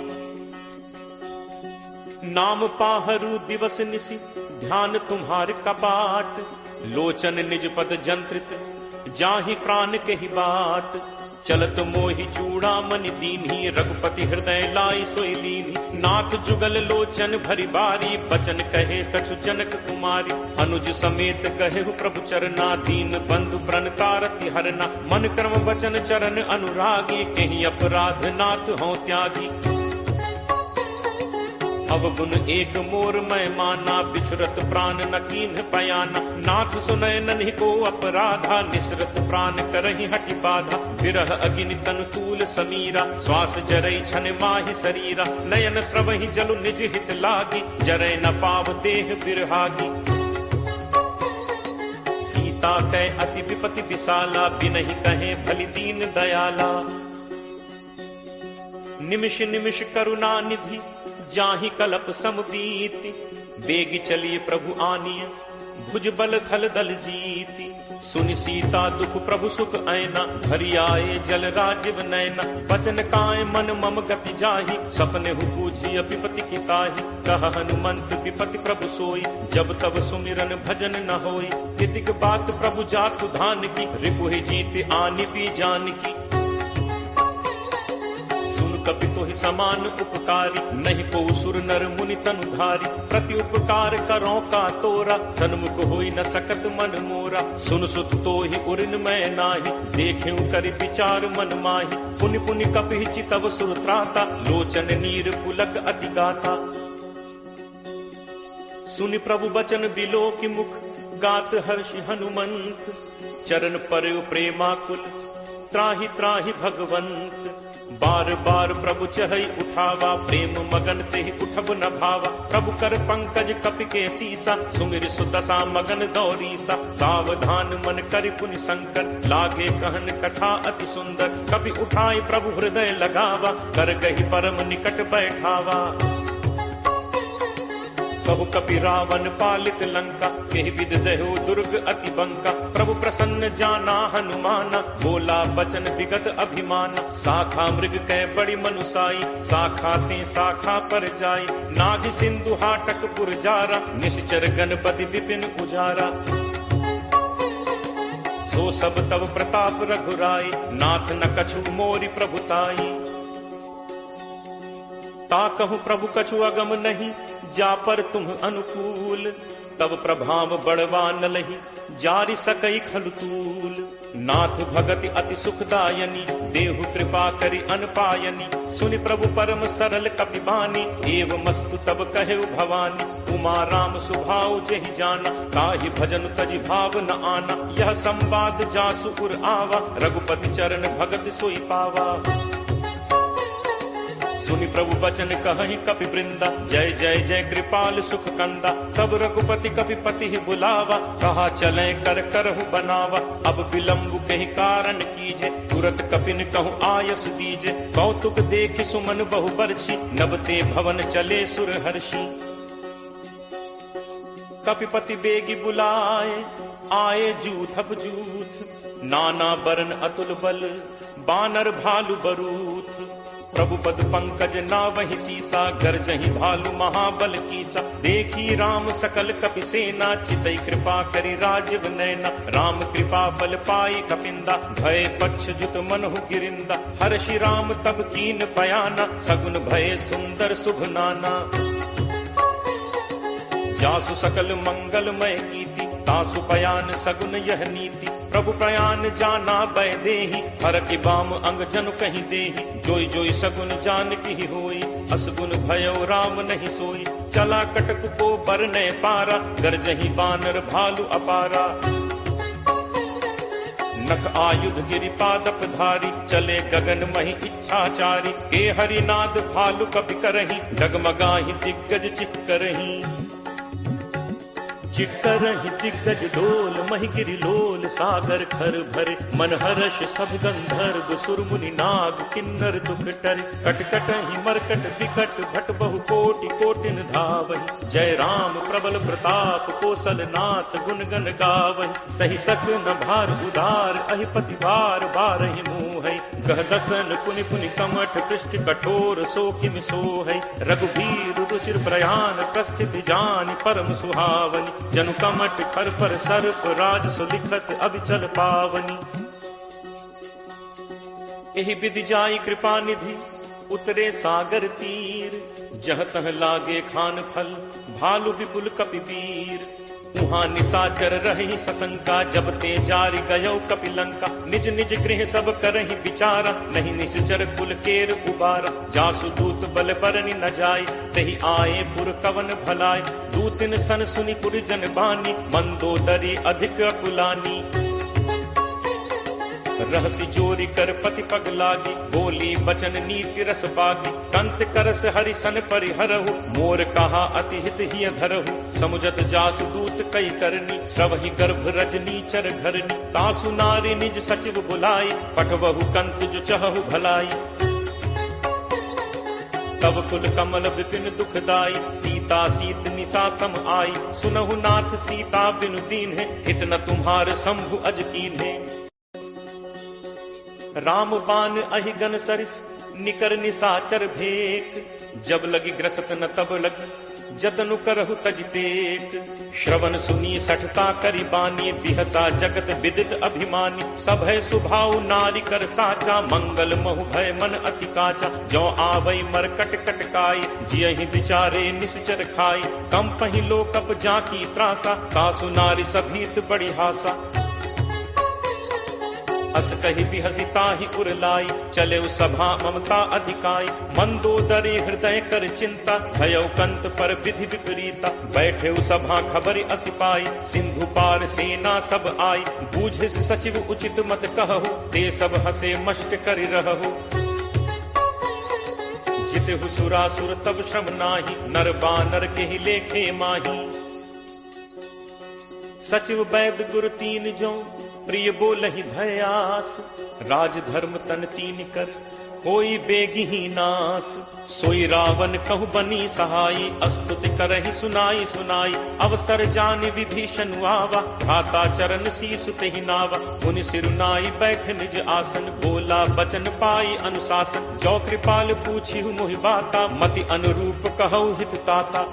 नाम पाहरू दिवस निशि, ध्यान तुम्हार कपाट। लोचन निज पद जंत्रित जाहि प्राण के ही बात, चलत मोहि चूड़ामणि दीन्ही रघुपति हृदय लाई सोई लीन्ही। नाथ जुगल लोचन भरी बारी बचन कहे कछु जनक कुमारी, अनुज समेत कहे प्रभु चरना दीन बंधु प्रणतारति हरना। मन कर्म वचन चरण अनुरागी कहीं अपराध नाथ हो त्यागी। अवगुण एक मोर मैं माना बिछुरत प्राण न कीन्ह पयाना। नाथ सुनय नन्हि को अपराधा निसरत प्राण करहि हटि बाधा। विरह अगिनि तनु तूल समीरा श्वास जरई छन माहि शरीरा। नयन स्रवहि जलु निज हित लागी जरै न पाव देह बिरहागी। सीता कै अति विपति विशाला बिनहि कहे भलि दीन दयाला। निमिष निमिष करुणा निधि जाहि कलप समबीति। बेगी चलिए प्रभु आनिय भुज बल खल दल जीति। सुनि सीता दुख प्रभु सुख ऐना भरी आए जल राजीव नैना। बचन काय मन मम गति जाहि सपने हु बूझी विपति की ताहि। कह हनुमंत विपति प्रभु सोई जब तब सुमिरन भजन न होई। तितिक बात प्रभु जातु धान की रिपुहि जीत आनि भी जान की। कपि तोहि समान उपकारी नहीं को सुर नर मुनि तनुधारी। प्रति उपकार करो का तोरा सन्मुख होई न सकत मन मोरा। सुन सुत तोहि उरिन मैं नाही देखेउ करि विचार मन माही। पुनि पुनि कपि चितव सुर त्राता लोचन नीर पुलक अति गाता। सुनि प्रभु बचन बिलो की मुख गात हर्षि हनुमंत। चरण पर प्रेमाकुल त्राहि त्राहि भगवंत। बार बार प्रभु चहई उठावा प्रेम मगन तेहि उठब न भावा। प्रभु कर पंकज कपि के सीसा सुमिर सुदशा मगन दौरीसा। सावधान मन करि पुनि शंकर लागे कहन कथा अति सुंदर। कपि उठाई प्रभु हृदय लगावा कर गही परम निकट बैठावा। कहु कपि रावण पालित लंका केहि विद दहो दुर्ग अति बंका। प्रभु प्रसन्न जाना हनुमाना बोला बचन विगत अभिमाना। शाखा मृग कै बड़ी मनुसाई शाखा ते शाखा पर जाई। नाग सिंधु हाटक पुर जारा निश्चर गणपति विपिन उजारा। सो सब तब प्रताप रघुराई नाथ न कछु मोरि प्रभुताई। ताकहु प्रभु कछु अगम नहीं जा पर तुम अनुकूल। तब प्रभाव बढ़वा न लही जारि सकई खलुतूल। नाथ भगति अति सुखदायनी देहु कृपा करि अनपायनी। सुनि प्रभु परम सरल कपि बानी एवं मस्तु तब कहेउ भवानी। उमा राम सुभाव जहि जाना काहि भजन तजि भाव न आना। यह संवाद जासु उर आवा रघुपति चरण भगत सोई पावा। सुनि प्रभु बचन कहि कपि वृंदा जय जय जय कृपाल सुख कंदा। तब रघुपति कपि पति बुलावा कहा चले कर करहु बनावा। अब विलंब कहि कारण कीजे तुरत कपिन कहूँ आयस दीजे। कौतुक देखि सुमन बहु बरछी नबते भवन चले सुर हर्षि। कपिपति बेगी बुलाए आए जूथप जूथ। नाना बरन अतुल बल बानर भालु बरूथ। प्रभु पद पंकज नावहि सीसा गरजहि भालु महाबल कीसा। देखी राम सकल कपि सेना चितई कृपा करि राजीव नैना। राम कृपा बल पाई कपिंदा भय पक्ष जुत मनहु गिरिंदा। हर्षि राम तब कीन पयाना सगुन भय सुंदर शुभ नाना। जासु सकल मंगलमय कीति तासु पयान सगुन यह नीति। प्रभु प्रयान जाना बै देहि हर के बाम अंग जनु कहीं देहि। जोई जोई सगुन जान की होई असगुन भयो राम नहीं सोई। चला कटक को बरने पारा गरजहि बानर भालु अपारा। नख आयुध गिरि पादप धारी चले गगन मही इच्छाचारी। के हरिनाद भालु कपि करहि डगमगाहि दिग्गज चित करहि। चिट्करहि दिग्गज डोल महि गिरि लोल सागर खर भरे। मन हर्ष सब गंधर्व सुर मुनि नाग किन्नर दुख टरे। कटकटहि मरकट विकट भट बहु कोटि कोटिन धावहि। जय राम प्रबल प्रताप कौशल नाथ गुण गण गावहि। सही सक न भार उदार अहिपति भार बारहि मुँह। कह दसन पुनि पुनि कमठ पृष्ठ कठोर सो किम सो है। रघुबीर रुचिर प्रयाण प्रस्थित जान परम सुहावनी। जनु कमठ खर पर सर्प राज सुलिखत अभिचल पावनी। एहि विधि जाई कृपा निधि उतरे सागर तीर। जह तह लागे खान फल भालु विपुल कपिवीर। उहाँ निशाचर रही सशंका जब ते जारी गयो कपिलंका। निज निज गृह सब करहि विचारा नहीं निश्चर कुल केर उबारा। जासु दूत बल बरनि न जाय तहि आए पुर कवन भलाय। दूतिन सन सुनि पुर जन बानी मंदोदरी अधिक अकुलानी। रहसी जोरी कर पति पग लागी बोली बचन नीति रस बागी। कंत करस हरि सन परिहरहु मोर कहा अति हित हिय धरहु। समुझत जासु दूत कई करनी स्रवहि गर्भ रजनी चर घरनी। तासु नारी निज सचिव बुलाई पठवहु कंत जो चहु भलाई। तब कुल कमल विपिन दुखदाई सीता सीत निशा सम आई। सुनहु नाथ सीता बिनु दीन है हित न तुम्हार शंभु अज कीन है। राम बान अहि गन सरिस निकर निशाचर भेक। जब लगी ग्रसत न तब लगी जतनु करहु तज टेक। श्रवण सुनी सठता करी बानी बिहसा जगत विदित अभिमानी। सब है सुभाव नारी कर साचा मंगल महु भय मन अति काचा। जो आवई मरकट कटकाई जियहि बिचारे निश्चर खाई। कम पहि लोकप जाकी त्रासा तासु नारी सभीत बड़ी हासा। अस कही बिहसी ताहि उरलाई चले सभा ममता अधिकाई। मंदोदरी हृदय कर चिंता भयउ कंत पर विधि विपरीता। बैठे सभा खबरि असि पाई सिंधु पार सेना सब आई। बूझे सचिव उचित मत कहु ते सब हसे मष्ट करि रहु। जितहु सुरासुर तब श्रम नाही नर बानर के ही लेखे माही। सचिव वैद गुरु तीन जो प्रिय बोलहि भयास। राज धर्म तन तीन कर कोई बेगी ही नास। सोई रावण कहु बनी सहाई अस्तुति करहि सुनाई सुनाई। अवसर जानि विभीषण आवा भ्राता चरण शीसु तेहि नावा। मुनि सिरुनाई बैठ निज आसन बोला बचन पाई अनुशासन। जो कृपाल पूछिहु मोहि बाता मति अनुरूप कहु हित ताता।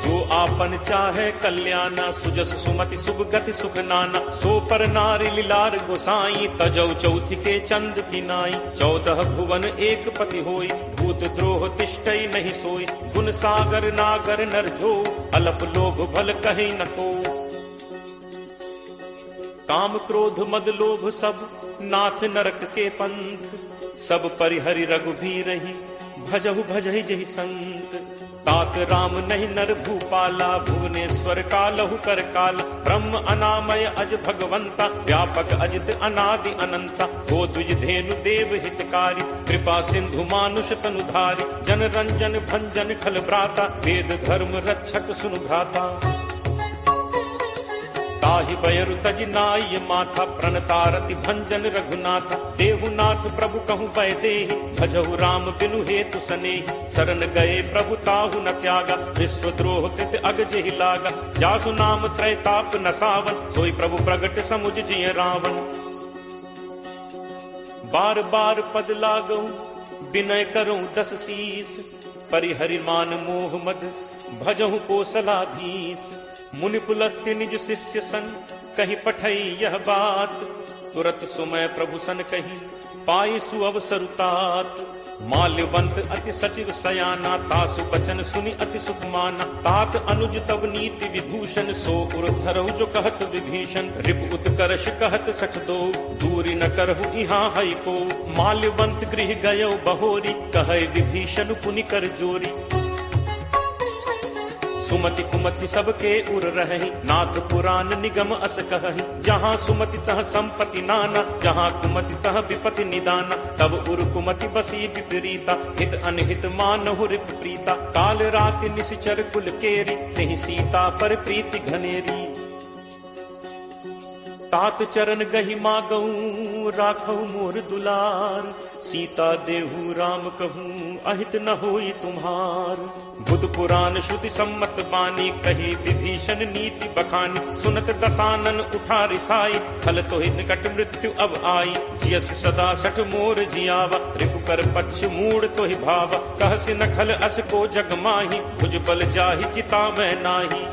जो आपन चाहे कल्याणा सुजस सुमति शुभ गति सुख नाना। सो पर नारी लीलार गोसाई तजौ चौथि के चंद की नाई। 14 भुवन एक पति होई भूत द्रोह तिष्ठई नहीं सोई। गुण सागर नागर नर जो अलप लोभ भल कहि न को। काम क्रोध मद लोभ सब नाथ नरक के पंथ। सब परिहरि रघुबीरहि भजहु भजहि जहि संत। तात राम नहीं नर भूपाला भुवनेश्वर कालहु कर काला। ब्रह्म अनामय अज भगवंता व्यापक अजित अनादि अनंता। हो द्विज धेनु देव हितकारी कृपा सिंधु मानुष तनुधारी। जन रंजन भंजन खल भ्राता वेद धर्म रक्षक सुनु भ्राता। ताहि बयरु तज नाय माथा प्रणतारति भंजन रघुनाथा। देहुनाथ प्रभु कहु बय देहि भजहु राम बिनु हेतु सनेहि। शरण गए प्रभु ताहु न त्यागा विश्वद्रोह कृत अग जेहि लागा। जासु नाम त्रैताप न सावन सोई प्रभु प्रगट समुझ जिय रावण। बार बार पद लागऊ विनय करऊं 10 शीस। परिहरि मान मोह मद भजहु कोसलाधीश। मुनि पुलस्त्य निज शिष्य सन कही पठई यह बात। तुरत सुमय प्रभु सन कही पाई सुअवसर तात। माल्यवंत अति सचिव सयाना तासु बचन सुनि अति सुख माना। तात अनुज तब नीति विभूषण सो उर धरहु जो कहत विभीषण। रिप उत्कर्ष कहत सठ दो दूरी न करहु इहाँ हई को। माल्यवंत गृह गयो बहोरी कहे विभीषण पुनि कर जोरी। सुमति कुमति सबके उर रहहि नाथ पुराण निगम अस कहहि। जहाँ सुमति तह संपत्ति नाना जहाँ कुमति तह विपति निदाना। तब उर कुमति बसी विपरीता हित अनहित मानहु रिप प्रीता। काल राति निश्चर कुल केरी तेहि सीता पर प्रीति घनेरी। तात चरण गहि मागऊ राखऊ मोर दुलार। सीता देहु राम कहूँ अहित न होई तुम्हार। बुध पुराण श्रुति सम्मत बानी कही विभीषण नीति बखानी। सुनत दसानन उठा रिसाई खल तो ही निकट मृत्यु अब आई। जियस सदा सठ मोर जियावा रिपु कर पक्ष मूड तो ही भावा। कहसि न खल अस को जग माही भुज बल जाहि चिता मैं नाही।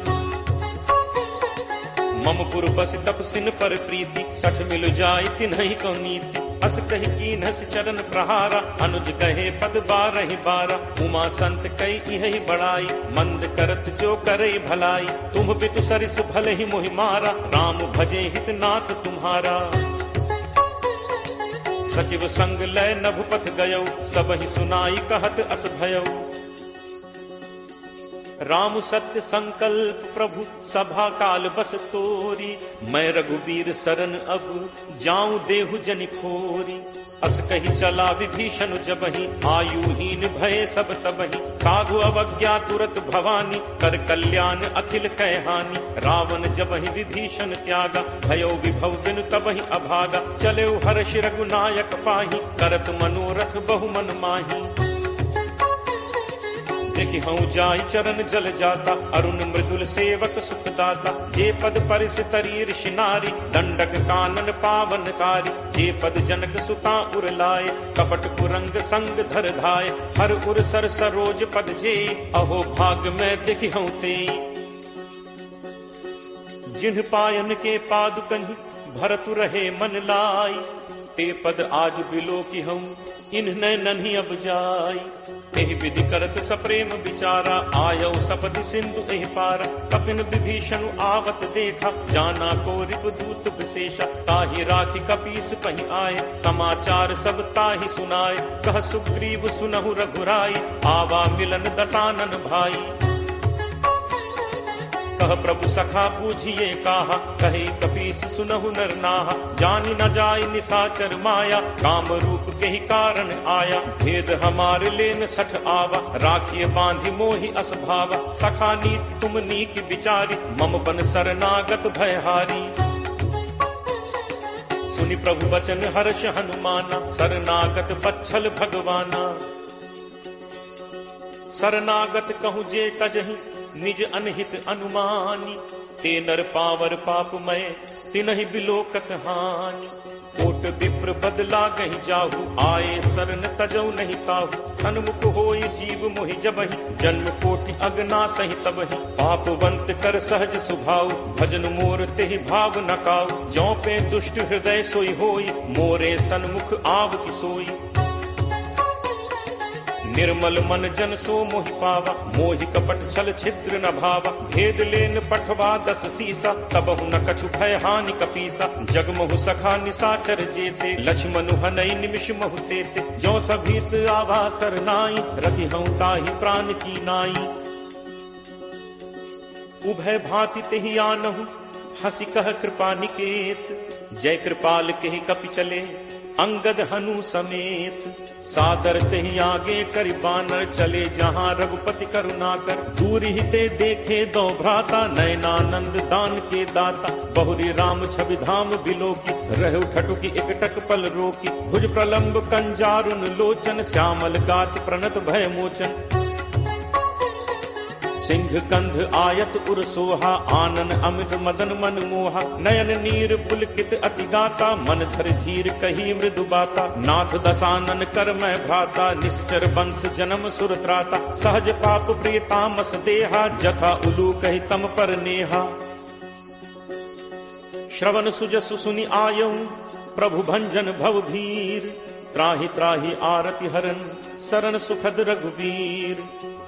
मम पुर बस तप सिन पर प्रीति सठ मिल जाय तिन्हि को नीति। अस कही कीन्हस चरण प्रहारा अनुज कहे पद बारहि बारा। उमा संत कई यही बड़ाई मंद करत जो करे भलाई। तुम पितु सरिस भले ही मोहि मारा राम भजे हित नाथ तुम्हारा। सचिव संग लय नभुपथ गयो सबहि सुनाई कहत अस भयो। राम सत्य संकल्प प्रभु सभा काल बस तोरी। मैं रघुवीर सरन अब जाऊं देहु जनि खोरी। अस कही चला विभीषण जबहि आयुहीन भय सब तबहि। साधु अवज्ञा तुरत भवानी कर कल्याण अखिल कह हानि। रावण जबहि विभीषण त्यागा भयो विभव बिनु तबहि अभागा। चले हर्ष रघुनायक पाही करत मनोरथ बहु मन माही। देखि हूँ जाई चरण जल जाता अरुण मृदुल सेवक सुखदाता। जे पद परिस तरी ऋषि नारी दंडक कानन पावनकारी। जे पद जनक सुता उर लाए कपट कुरंग संग धर धाय। हर उर सर सरोज पद जे अहो भाग में देखि हूँ ते। जिन्ह पायन के पादुकहि भरतु रहे मन लाई। ते पद आज बिलो की हूँ इन्ह नन्ही अब जाई। एहि विधि करत सप्रेम विचारा आयो सपति सिंधु एहि पारा। कपिन विभीषण आवत देखा जाना को रिपुदूत विशेषा। ताहि राखी कपीस पहि आए समाचार सब ताहि सुनाए। कह सुग्रीव सुनहु रघुराई आवा मिलन दसानन भाई। कह प्रभु सखा बूझिए काहा कहे कपीस सुनहु नर नाहा। जानी न जाय निसाचर माया काम रूप के ही कारण आया। भेद हमार लेन सठ आवा राखिए बांधि मोहि अस भावा। सखा नीति तुम नीक विचारी मम बन शरणागत भयहारी। सुनि प्रभु वचन हर्ष हनुमाना शरणागत बच्छल भगवाना। शरणागत कहूँ जे तजहि निज अनहित अनुमानी। ते नर पावर पापमय तिनहि बिलोकत हानि। कोट विप्र बदला गहि जाहु आए शरण तजौ नहीं काहू। सन्मुख होई जीव मोहि जबहि जन्म कोटि अगना सहि तबहि। पापवंत कर सहज सुभाव भजन मोर तेहि भाव न काऊ। जौ पे दुष्ट हृदय सोई होई मोरे सन्मुख आव की सोई। निर्मल मन जन सो मोहि पावा मोहि कपट छल छिद्र न भावा। भेद लेन पठवा दस सीसा तबहु न कछु भय हानि कपीसा। जगमहु सखा निसाचर जेते लक्ष्मण हनई निमिष महु तेते। जो सभीत आवा सरनाई रति हूँ ताहि प्राण की नाई। उभय भांति तेहि आनहु हंसी कह कृपा निकेत। जय कृपाल केहि कपि चले अंगद हनु समेत। सादर तेहि आगे करि बानर चले जहाँ रघुपति करुणाकर। दूरी ही ते देखे दो भ्राता नयनानंद दान के दाता। बहुरी राम छवि धाम बिलोकी रहु ठटुकी एकटक पल रोकी। भुज प्रलंब कंजारुन लोचन श्यामल गाति प्रणत भय मोचन। सिंह कंध आयत उर सोहा आनन अमित मदन मन मोहा। नयन नीर पुलकित अति गाता मन धर धीर कही मृदु बाता। नाथ दसानन कर मैं भ्राता निश्चर वंश जन्म सुर त्राता। सहज पाप प्रिय तामस देहा जथा उलू कही तम पर नेहा। श्रवण सुजसु सुनि आयऊ प्रभु भंजन भव भीर। त्राहि त्राहि आरति हरन शरण सुखद रघुवीर।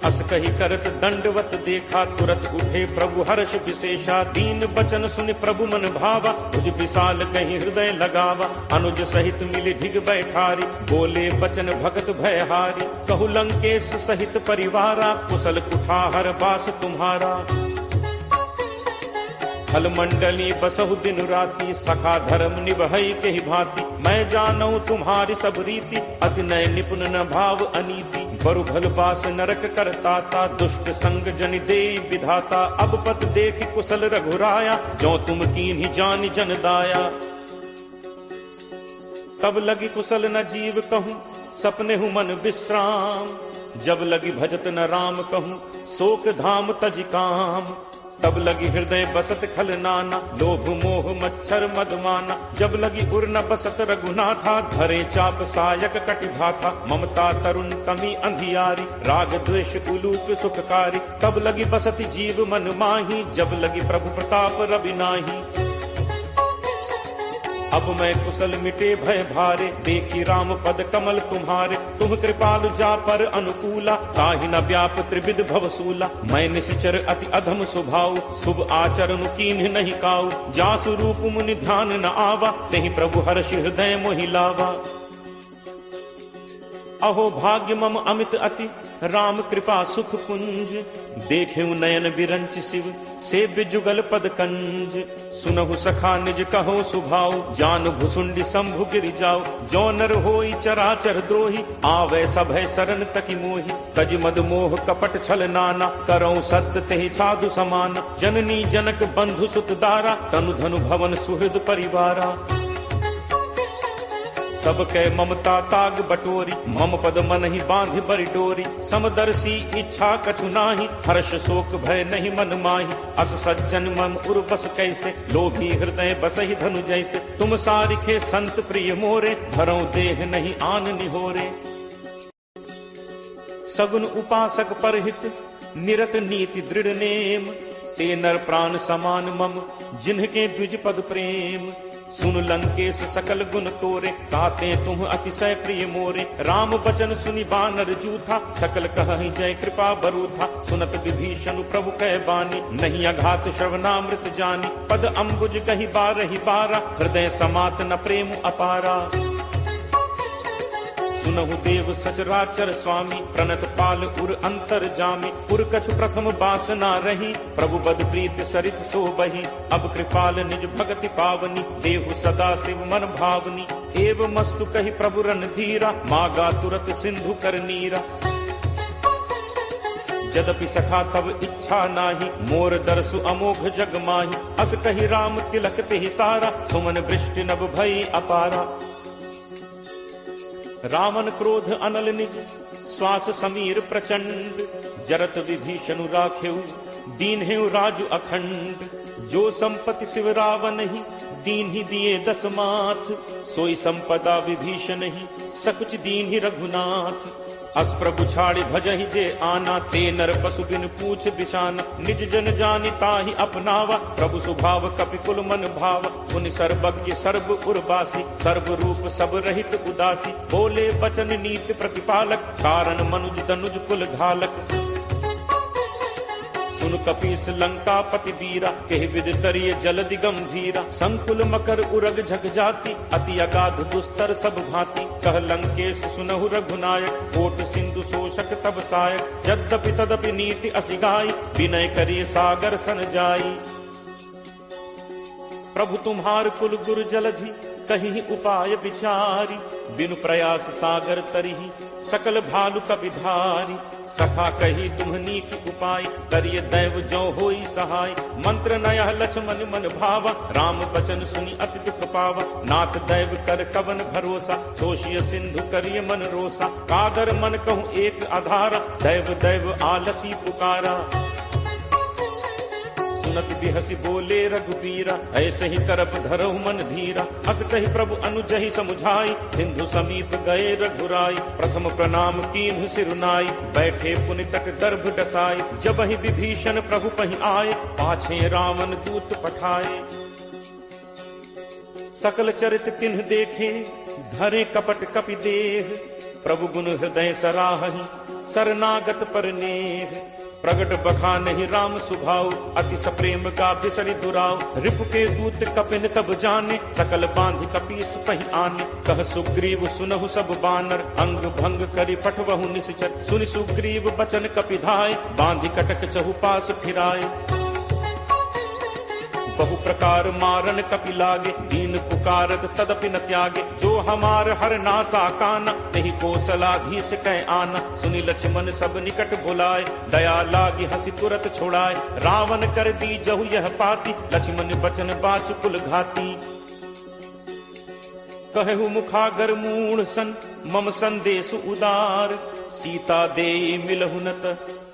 अस कही करत दंडवत देखा तुरत उठे प्रभु हर्ष विशेषा। दीन बचन सुनि प्रभु मन भावा तुझ विशाल कहीं हृदय लगावा। अनुज सहित मिली ढिग बैठारी बोले बचन भगत भयहारी। कहु लंकेश सहित परिवारा कुशल कुठाहर बास तुम्हारा। खल मंडली बसहु दिन राति सखा धर्म निभई के ही भांति। मैं जानऊ तुम्हारी सब रीति अति नय निपुण न भाव अनीति। बरु भल पास नरक करताता दुष्ट संग जन दे विधाता। अब पत देख कुशल रघुराया जो तुम कीन्ही जानि जन दाया। तब लगी कुशल न जीव कहूँ सपने हूँ मन विश्राम। जब लगी भजत न राम कहूँ, शोक धाम तज काम। तब लगी हृदय बसत खल नाना, लोभ मोह मच्छर मदमाना। जब लगी उर न बसत रघुनाथा, धरे चाप सायक कटिभाथा। ममता तरुण तमी अंधियारी, राग द्वेष उलूक सुखकारी। तब लगी बसत जीव मन माही, जब लगी प्रभु प्रताप रवि नाही। अब मैं कुशल मिटे भय भारे, देखी राम पद कमल तुम्हारे। तुम कृपालु जा पर अनुकूला, ताहि न व्याप त्रिविध भवसूला। मैं निश्चर अति अधम स्वभाव, शुभ आचरण कीन्ह नहीं काऊ। जासु रूप मुनि ध्यान न आवा, नहीं प्रभु हर्ष हृदय मोहि लावा। अहो भाग्य मम अमित अति, राम कृपा सुख पुंज। देखेऊ नयन विरंच शिव, सेव्य जुगल पद कंज। सुनहु सखा निज कहो सुभाव, जान भुसुंडी शंभु गिरि जाओ। जो नर होई चराचर द्रोही, आवे सभय शरण तकी मोहि। तज मद मोह कपट छल नाना, करऊं सत्य तेहि साधु समान। जननी जनक बंधु सुत दारा, तनु धनु भवन सुहृद परिवारा। सबके ममता ताग बटोरी, मम पद मन ही बांध बरि डोरी। समदर्शी इच्छा कछु नाही, हर्ष शोक भय नहीं मन माही। अस सज्जन मम उर बस कैसे, लोभी हृदय बसहि धनु जैसे। तुम सारिखे संत प्रिय मोरे, धरऊं देह नहीं आन निहोरे। सगुन उपासक परहित, निरत नीति दृढ़ नेम। ते नर प्राण समान मम, जिन्हके द्विज पद प्रेम। सुन लंकेश सकल गुण तोरे, ताते तुम अतिशय प्रिय मोरे। राम बचन सुनि बानर जूथा, सकल कहहि जय कृपा बरूथा। सुनत विभीषण प्रभु कह बानी, नहीं अघात श्रवणामृत जानी। पद अम्बुज कहि बारहि बारा, हृदय समात न प्रेम अपारा। सुनहु देव सचराचर स्वामी, प्रणत पाल उर अंतर जामी। उर कछु प्रथम बासना रही, प्रभु बद प्रीत सरित सो बही। अब कृपाल निज भगति पावनी, देहु सदा शिव मन भावनी। एव मस्तु कहि प्रभु रणधीरा, मागा तुरत सिंधु कर नीरा। यद्यपि सखा तब इच्छा नाही, मोर दर्शु अमोघ जग माही। अस कहि राम तिलक तेहि सारा, सुमन वृष्टि नभ भई अपारा। रावण क्रोध अनल निज, श्वास समीर प्रचंड। जरत विभीषण राखेऊ, दीन हेउ राजु अखंड। जो संपत्ति शिव रावण ही, दीन ही दिए दस माथ। सोई संपदा विभीषण ही, सकुच दीन ही रघुनाथ। अस प्रभु छाड़ि भजहि जे आना, ते नर पशु बिन पूछ बिशाना। निज जन जानि ताहि अपनावा, प्रभु स्वभाव कपि कुल मन भावा। पुनि सर्वज्ञ सर्व उर्वासी, सर्व रूप सब रहित उदासी। बोले बचन नीति प्रतिपालक, कारण मनुज तनुज कुल घालक। सुन कपीस लंका पति वीरा, केहि विद तरिय जलदि गंभीरा। संकुल मकर उरग झग जाति, अति अगाध दुस्तर सब भांति। कह लंकेश सुनहु रघुनायक, कोट सिंधु शोषक तब सायक। यद्यपि तदपि नीति असिगाई, विनय करिय सागर सन जाई। प्रभु तुम्हार कुल गुरु जलधि, कहीं उपाय विचारी। बिनु प्रयास सागर तरिहि, सकल भालु कपिधारी। सखा कही तुम्हनी की उपाय, करिय दैव जो होई सहाय। मंत्र नयह लक्ष्मण मन भावा, राम बचन सुनि अति दुख पावा। नाथ दैव कर कवन भरोसा, सोशिय सिंधु करिय मन रोसा। कादर मन कहूँ एक आधारा, दैव दैव आलसी पुकारा। सुनत बिहसी बोले रघुबीरा, ऐसे ही करप धरहु मन धीरा। अस कहि प्रभु अनुजहि समुझाई, सिंधु समीप गए रघुराई। प्रथम प्रणाम कीन्हु सिरुनाई, बैठे पुनि तट गर्भ डसाई। जब ही विभीषण प्रभु पहि आए, पाछे रावण दूत पठाए। सकल चरित तिन्ह देखे, धरे कपट कपि देह। प्रभु गुण हृदय सराहि, शरणागत पर नेह। प्रगट बखानहि राम सुभाव, अति सप्रेम का बिसरि दुराव। रिपु के दूत कपिन तब जाने, सकल बांधि कपीस पहि आने। कह सुग्रीव सुनहु सब बानर, अंग भंग करि पठवहु निश्चर। सुनि सुग्रीव बचन कपिधाय, बांधि कटक चहुपास फिराए। बहु प्रकार मारन कपि लागे, दीन पुकारत तदपि न त्यागे। जो हमार हर नासा काना, तेहि कौशलाधीश कह आना। सुनि लक्ष्मण सब निकट बुलाए, दया लागी हंसी तुरत छोड़ाए। रावण कर दी जहु यह पाती, लक्ष्मण बचन बाच कुल घाती। कहु मुखागर मूढ़ सन, मम संदेश उदार, सीता दे मिलहुनत,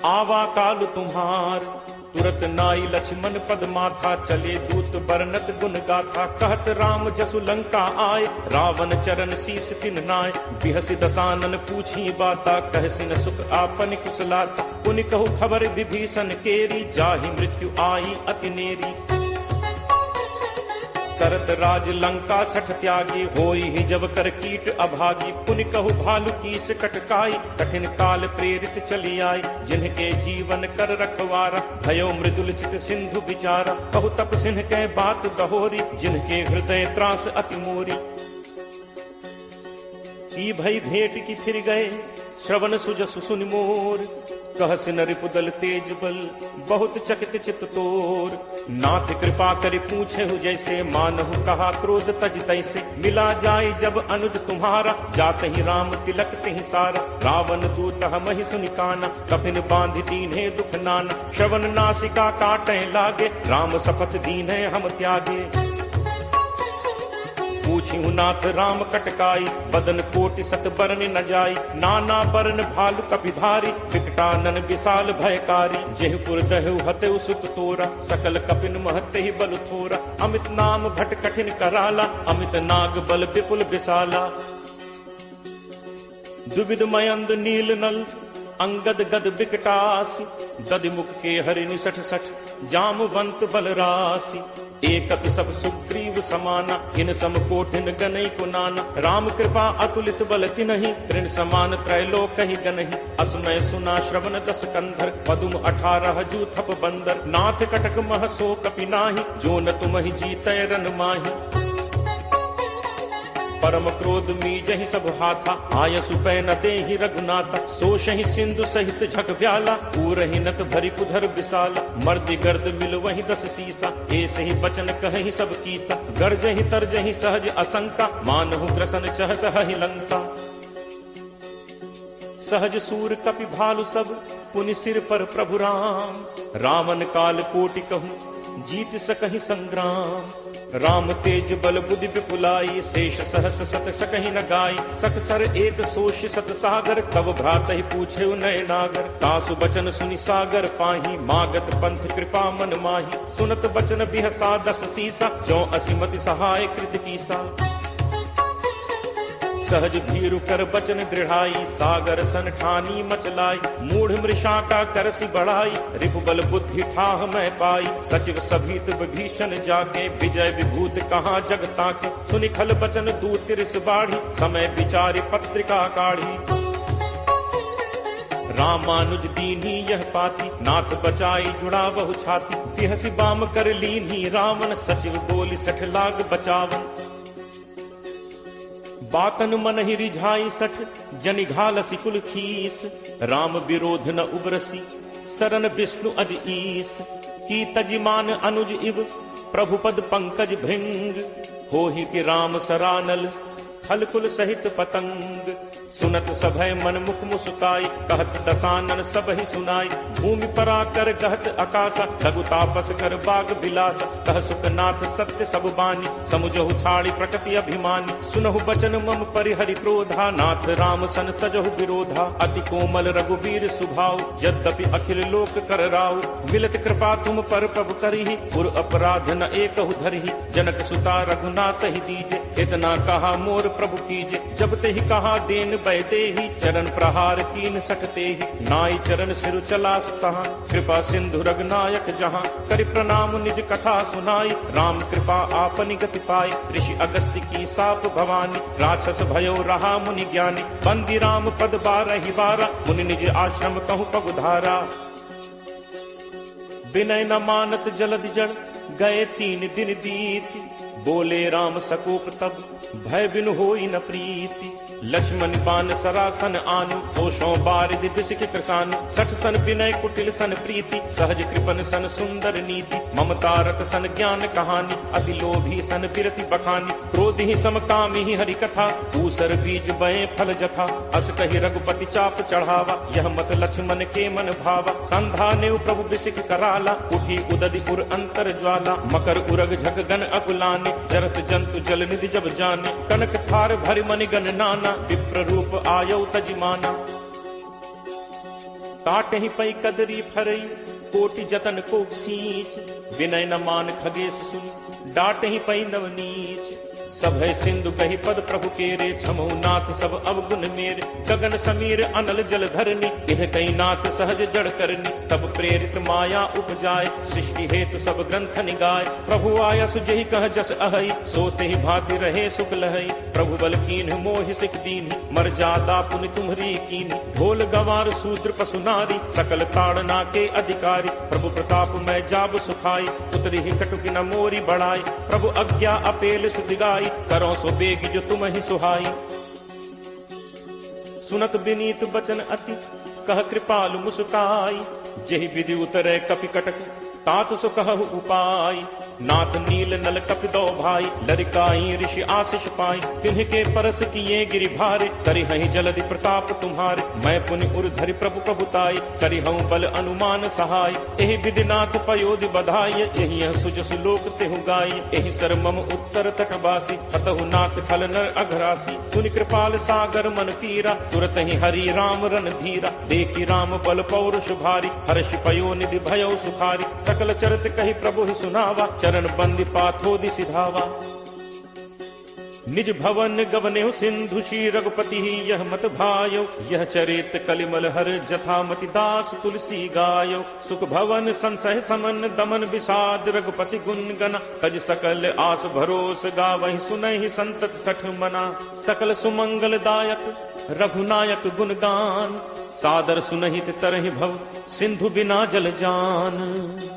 आवा काल तुम्हार। तुरत नाई लक्ष्मण पद माथा, चले दूत बरनत गुण गाथा। कहत राम जसु लंका आए, रावण चरण शीस तिन नाय। बिहसि दसानन पूछी बाता, कहसिन सुख आपन कुशलाता। पुनि कहु खबर विभीषण केरी, जाहि मृत्यु आई अति नेरी। करत राज लंका सठ त्यागी, होई ही जब कर कीट अभागी। पुनि कहु भालु कीस कटकाई, कठिन काल प्रेरित चली आई। जिनके जीवन कर रखवारा, भयो मृदुल चित सिंधु विचारा। कहु तप सिंह के बात दहोरी, जिनके हृदय त्रास अति मोरी। की भई भेंट की फिर गए, श्रवण सुजसु सुनि मोर। कहसि नरिपुदल तेज बल, बहुत चकित चित तोर। नाथ कृपा करि पूछे हु जैसे, मानहु कहा क्रोध तज तैसे। मिला जाय जब अनुज तुम्हारा, जाते ही राम तिलक तिहि सारा। रावण दूत हमहि सुनि काना, कफिन बांधि दीन्हे दुख नाना। श्रवण नासिका काटे लागे, राम शपथ दीन्हे हम त्यागे। पूछिहु नाथ राम कटकाई, बदन कोटि सत बरन न जाई। नाना बरन भालु कपिधारी, विकटानन विशाल भयकारी। जेहु पुर दहु हतेउ सुत तोरा, सकल कपिन महते ही बल थोरा। अमित नाम भट कठिन कराला, अमित नाग बल विपुल विशाला। दुविध मयंद नील नल, अंगद गद विकटासी। दधि मुख के हरि निसठ सठ, जामवंत बल राशि। एकत सब सुग्रीव समाना, इन सम कोठिन गनई को नाना। राम कृपा अतुलित बल तिनहि, तृण समान त्रैलोक ही गनहि। असमय सुना श्रवण दस कंधर, पदुम 18 जू थप बंदर। नाथ कटक मह सो कपि नाही, जो न तुमहि जीतै रन माहि। परम क्रोध मीजहि सब हाथा, आयसु पै न देहि रघुनाथा। सोषहि सिंधु सहित झक व्याला, पूरहि नत भरि कुधर विशाला। मर्दि गर्द मिल वहि 10 सीसा, ऐसे ही बचन कहहि सब कीसा। गर्जहि तरजहि सहज असंका, मानहु ग्रसन चहत हहि लंका। सहज सूर कपि भालु सब, पुनि सिर पर प्रभु राम। रावण काल कोटि कहूँ, जीत सकहि संग्राम। राम तेज बल बुद्धि विपुलाई, शेष सहस सत सकहि न गाई। सकसर एक सोष सत सागर, तब भ्रातहि पूछे नय नागर। तासु बचन सुनि सागर पाही, मागत पंथ कृपा मन माही। सुनत बचन बिहसा 10 सीसा, जो असिमति सहाय कृत कीसा। सहज भीरु कर बचन दृढ़ाई, सागर सन ठानी मचलाई। मूढ़ मृषा का करसी बढ़ाई, रिपुबल बुद्धि ठाह मैं पाई। सचिव सभीत विभीषण जाके, विजय विभूत कहाँ जगता के। सुनि खल बचन दूत तिरस बाढ़ी, समय विचारि पत्रिका काढ़ी। रामानुज दीन्ही यह पाती, नाथ बचाई जुड़ा बहु छाती। बिहसि बाम कर लीन्ही रावण, सचिव बोली 60 लाख बचावन। बातन मन ही रिझाई 60, जनि घालसी कुल खीस। राम विरोध न उबरसी, सरन विष्णु अज ईस। की तजिमान अनुज इव, प्रभु पद पंकज भृंग। होहि कि राम सरानल, खल कुल सहित पतंग। सुनत सभय मन मुख मुस्काई, कहत दसानन सब ही सुनाई। भूमि परा कर गहत आकाशा, लघु तापस कर बाग बिलासा। कह सुखनाथ सत्य सब बानी, समुझहु छाड़ी प्रकृति अभिमानी। सुनहु बचन मम परिहरि क्रोधा, नाथ राम सन तजहु विरोधा। अति कोमल रघुवीर सुभाव, यद्यपि अखिल लोक कर राव। मिलत कृपा तुम पर प्रभु करिहि, पुर अपराध न एकहु धरिहि। जनक सुता रघुनाथ ही दीजे, इतना कहा मोर प्रभु कीजे। जब ते ही कहा देन बैदे ही, चरण प्रहार कीन सटते ही। नाई चरण सिर चला तहाँ, कृपा सिंधु रघुनायक जहाँ। करि प्रणाम निज कथा सुनाई, राम कृपा आपनि गति पाई। ऋषि अगस्त्य की साप भवानी, राक्षस भयो रहा मुनि ज्ञानी। बंदी राम पद 12 बारा, मुनि निज आश्रम कहूँ पगुधारा। विनय न मानत जलद जड़, गए 3 दिन बीत। बोले राम सकोप तब, भय बिनु होई न प्रीति। लक्ष्मण बान सरासन आनु, होशों बारिद बिसिक कृसानु। 60 सन विनय कुटिल सन प्रीति, सहज कृपन सन सुंदर नीति। ममता रत सन ज्ञान कहानी, अति लोभी सन बिरति बखानी। क्रोध ही समकामी ही हरि कथा, ऊसर बीज बये फल जथा। अस कहि रघुपति चाप चढ़ावा, यह मत लक्ष्मण के मन भावा। संधा नेव प्रभु बिसिक कराला, उठी उदधि उर अंतर ज्वाला। मकर उरग झग गन अकुलान, जाने, जरत जंतु जल निधि जब जाने, कनक थार भरि मनि गण नाना, विप्र रूप आयो तजिमाना। काटहि पै कदरी फरई, कोटि जतन को सींच, विनय न मान खगेश सुन, डांटहि पै नवनीच। सब है सिंधु कही पद प्रभु केरे, छमो नाथ सब अवगुण मेरे, गगन समीर अनल जल धरनी, इह कई नाथ सहज जड़ करनी। तब प्रेरित माया उपजाए, सृष्टि हेतु सब ग्रंथ निगाए, प्रभु आया सुजहि कह जस अहई, सोते ही भांति रहे सुख लहई। प्रभु बल कीन्ह मोहि सिख दीन्हि, मर जादा पुनि तुम्हरी कीन्हि। ढोल गवार सूत्र पशु नारी, सकल ताड़ना के अधिकारी, प्रभु प्रताप मैं जाब सुखाई, उतरी ही कटुक न मोरी बढ़ाई। प्रभु आज्ञा अपेल सुधिगाई, करो सो बेग जो तुम ही सुहाई। सुनत विनीत बचन अति, कह कृपालु मुस्काई, जेहि विधि उतरे कपि कटक, तात सो कहु उपाय। नाथ नील नल कपि दो भाई, लरिकाई ऋषि आशीष पाई। तिन्ह परस किए गिरि भारे, करिहहि जलधि प्रताप तुम्हारे। मैं पुनि उर धरि प्रभु प्रभुताई, करिहऊँ बल अनुमान सहाय। एहि विधि नाथ पयोधि बधाई, यही सुजसु लोक तेहु गाई। एहि सर मम उत्तर तटवासी, हतहु नाथ खल नर अघरासी। पुनि कृपाल सागर मन पीरा, तुरत ही हरि राम रन धीरा। देखी राम बल पौरुष भारी, हर्षि पयो निधि भयो सुखारी। सकल चरित कही प्रभु ही सुनावा, चरण बंदी पाथोदि सिधावा। निज भवन गवनेहु सिंधु श्री रघुपति ही यह मत भायो। यह चरित कलिमल हर जथामति दास तुलसी गायो। सुख भवन संसह समन दमन विषाद, रघुपति गुण गना। तज सकल आस भरोस गावहि, सुनहि संतत सठ मना। सकल सुमंगल दायक रघुनायक गुण गान, सादर सुनहित तरहि भव, सिंधु बिना जल जान।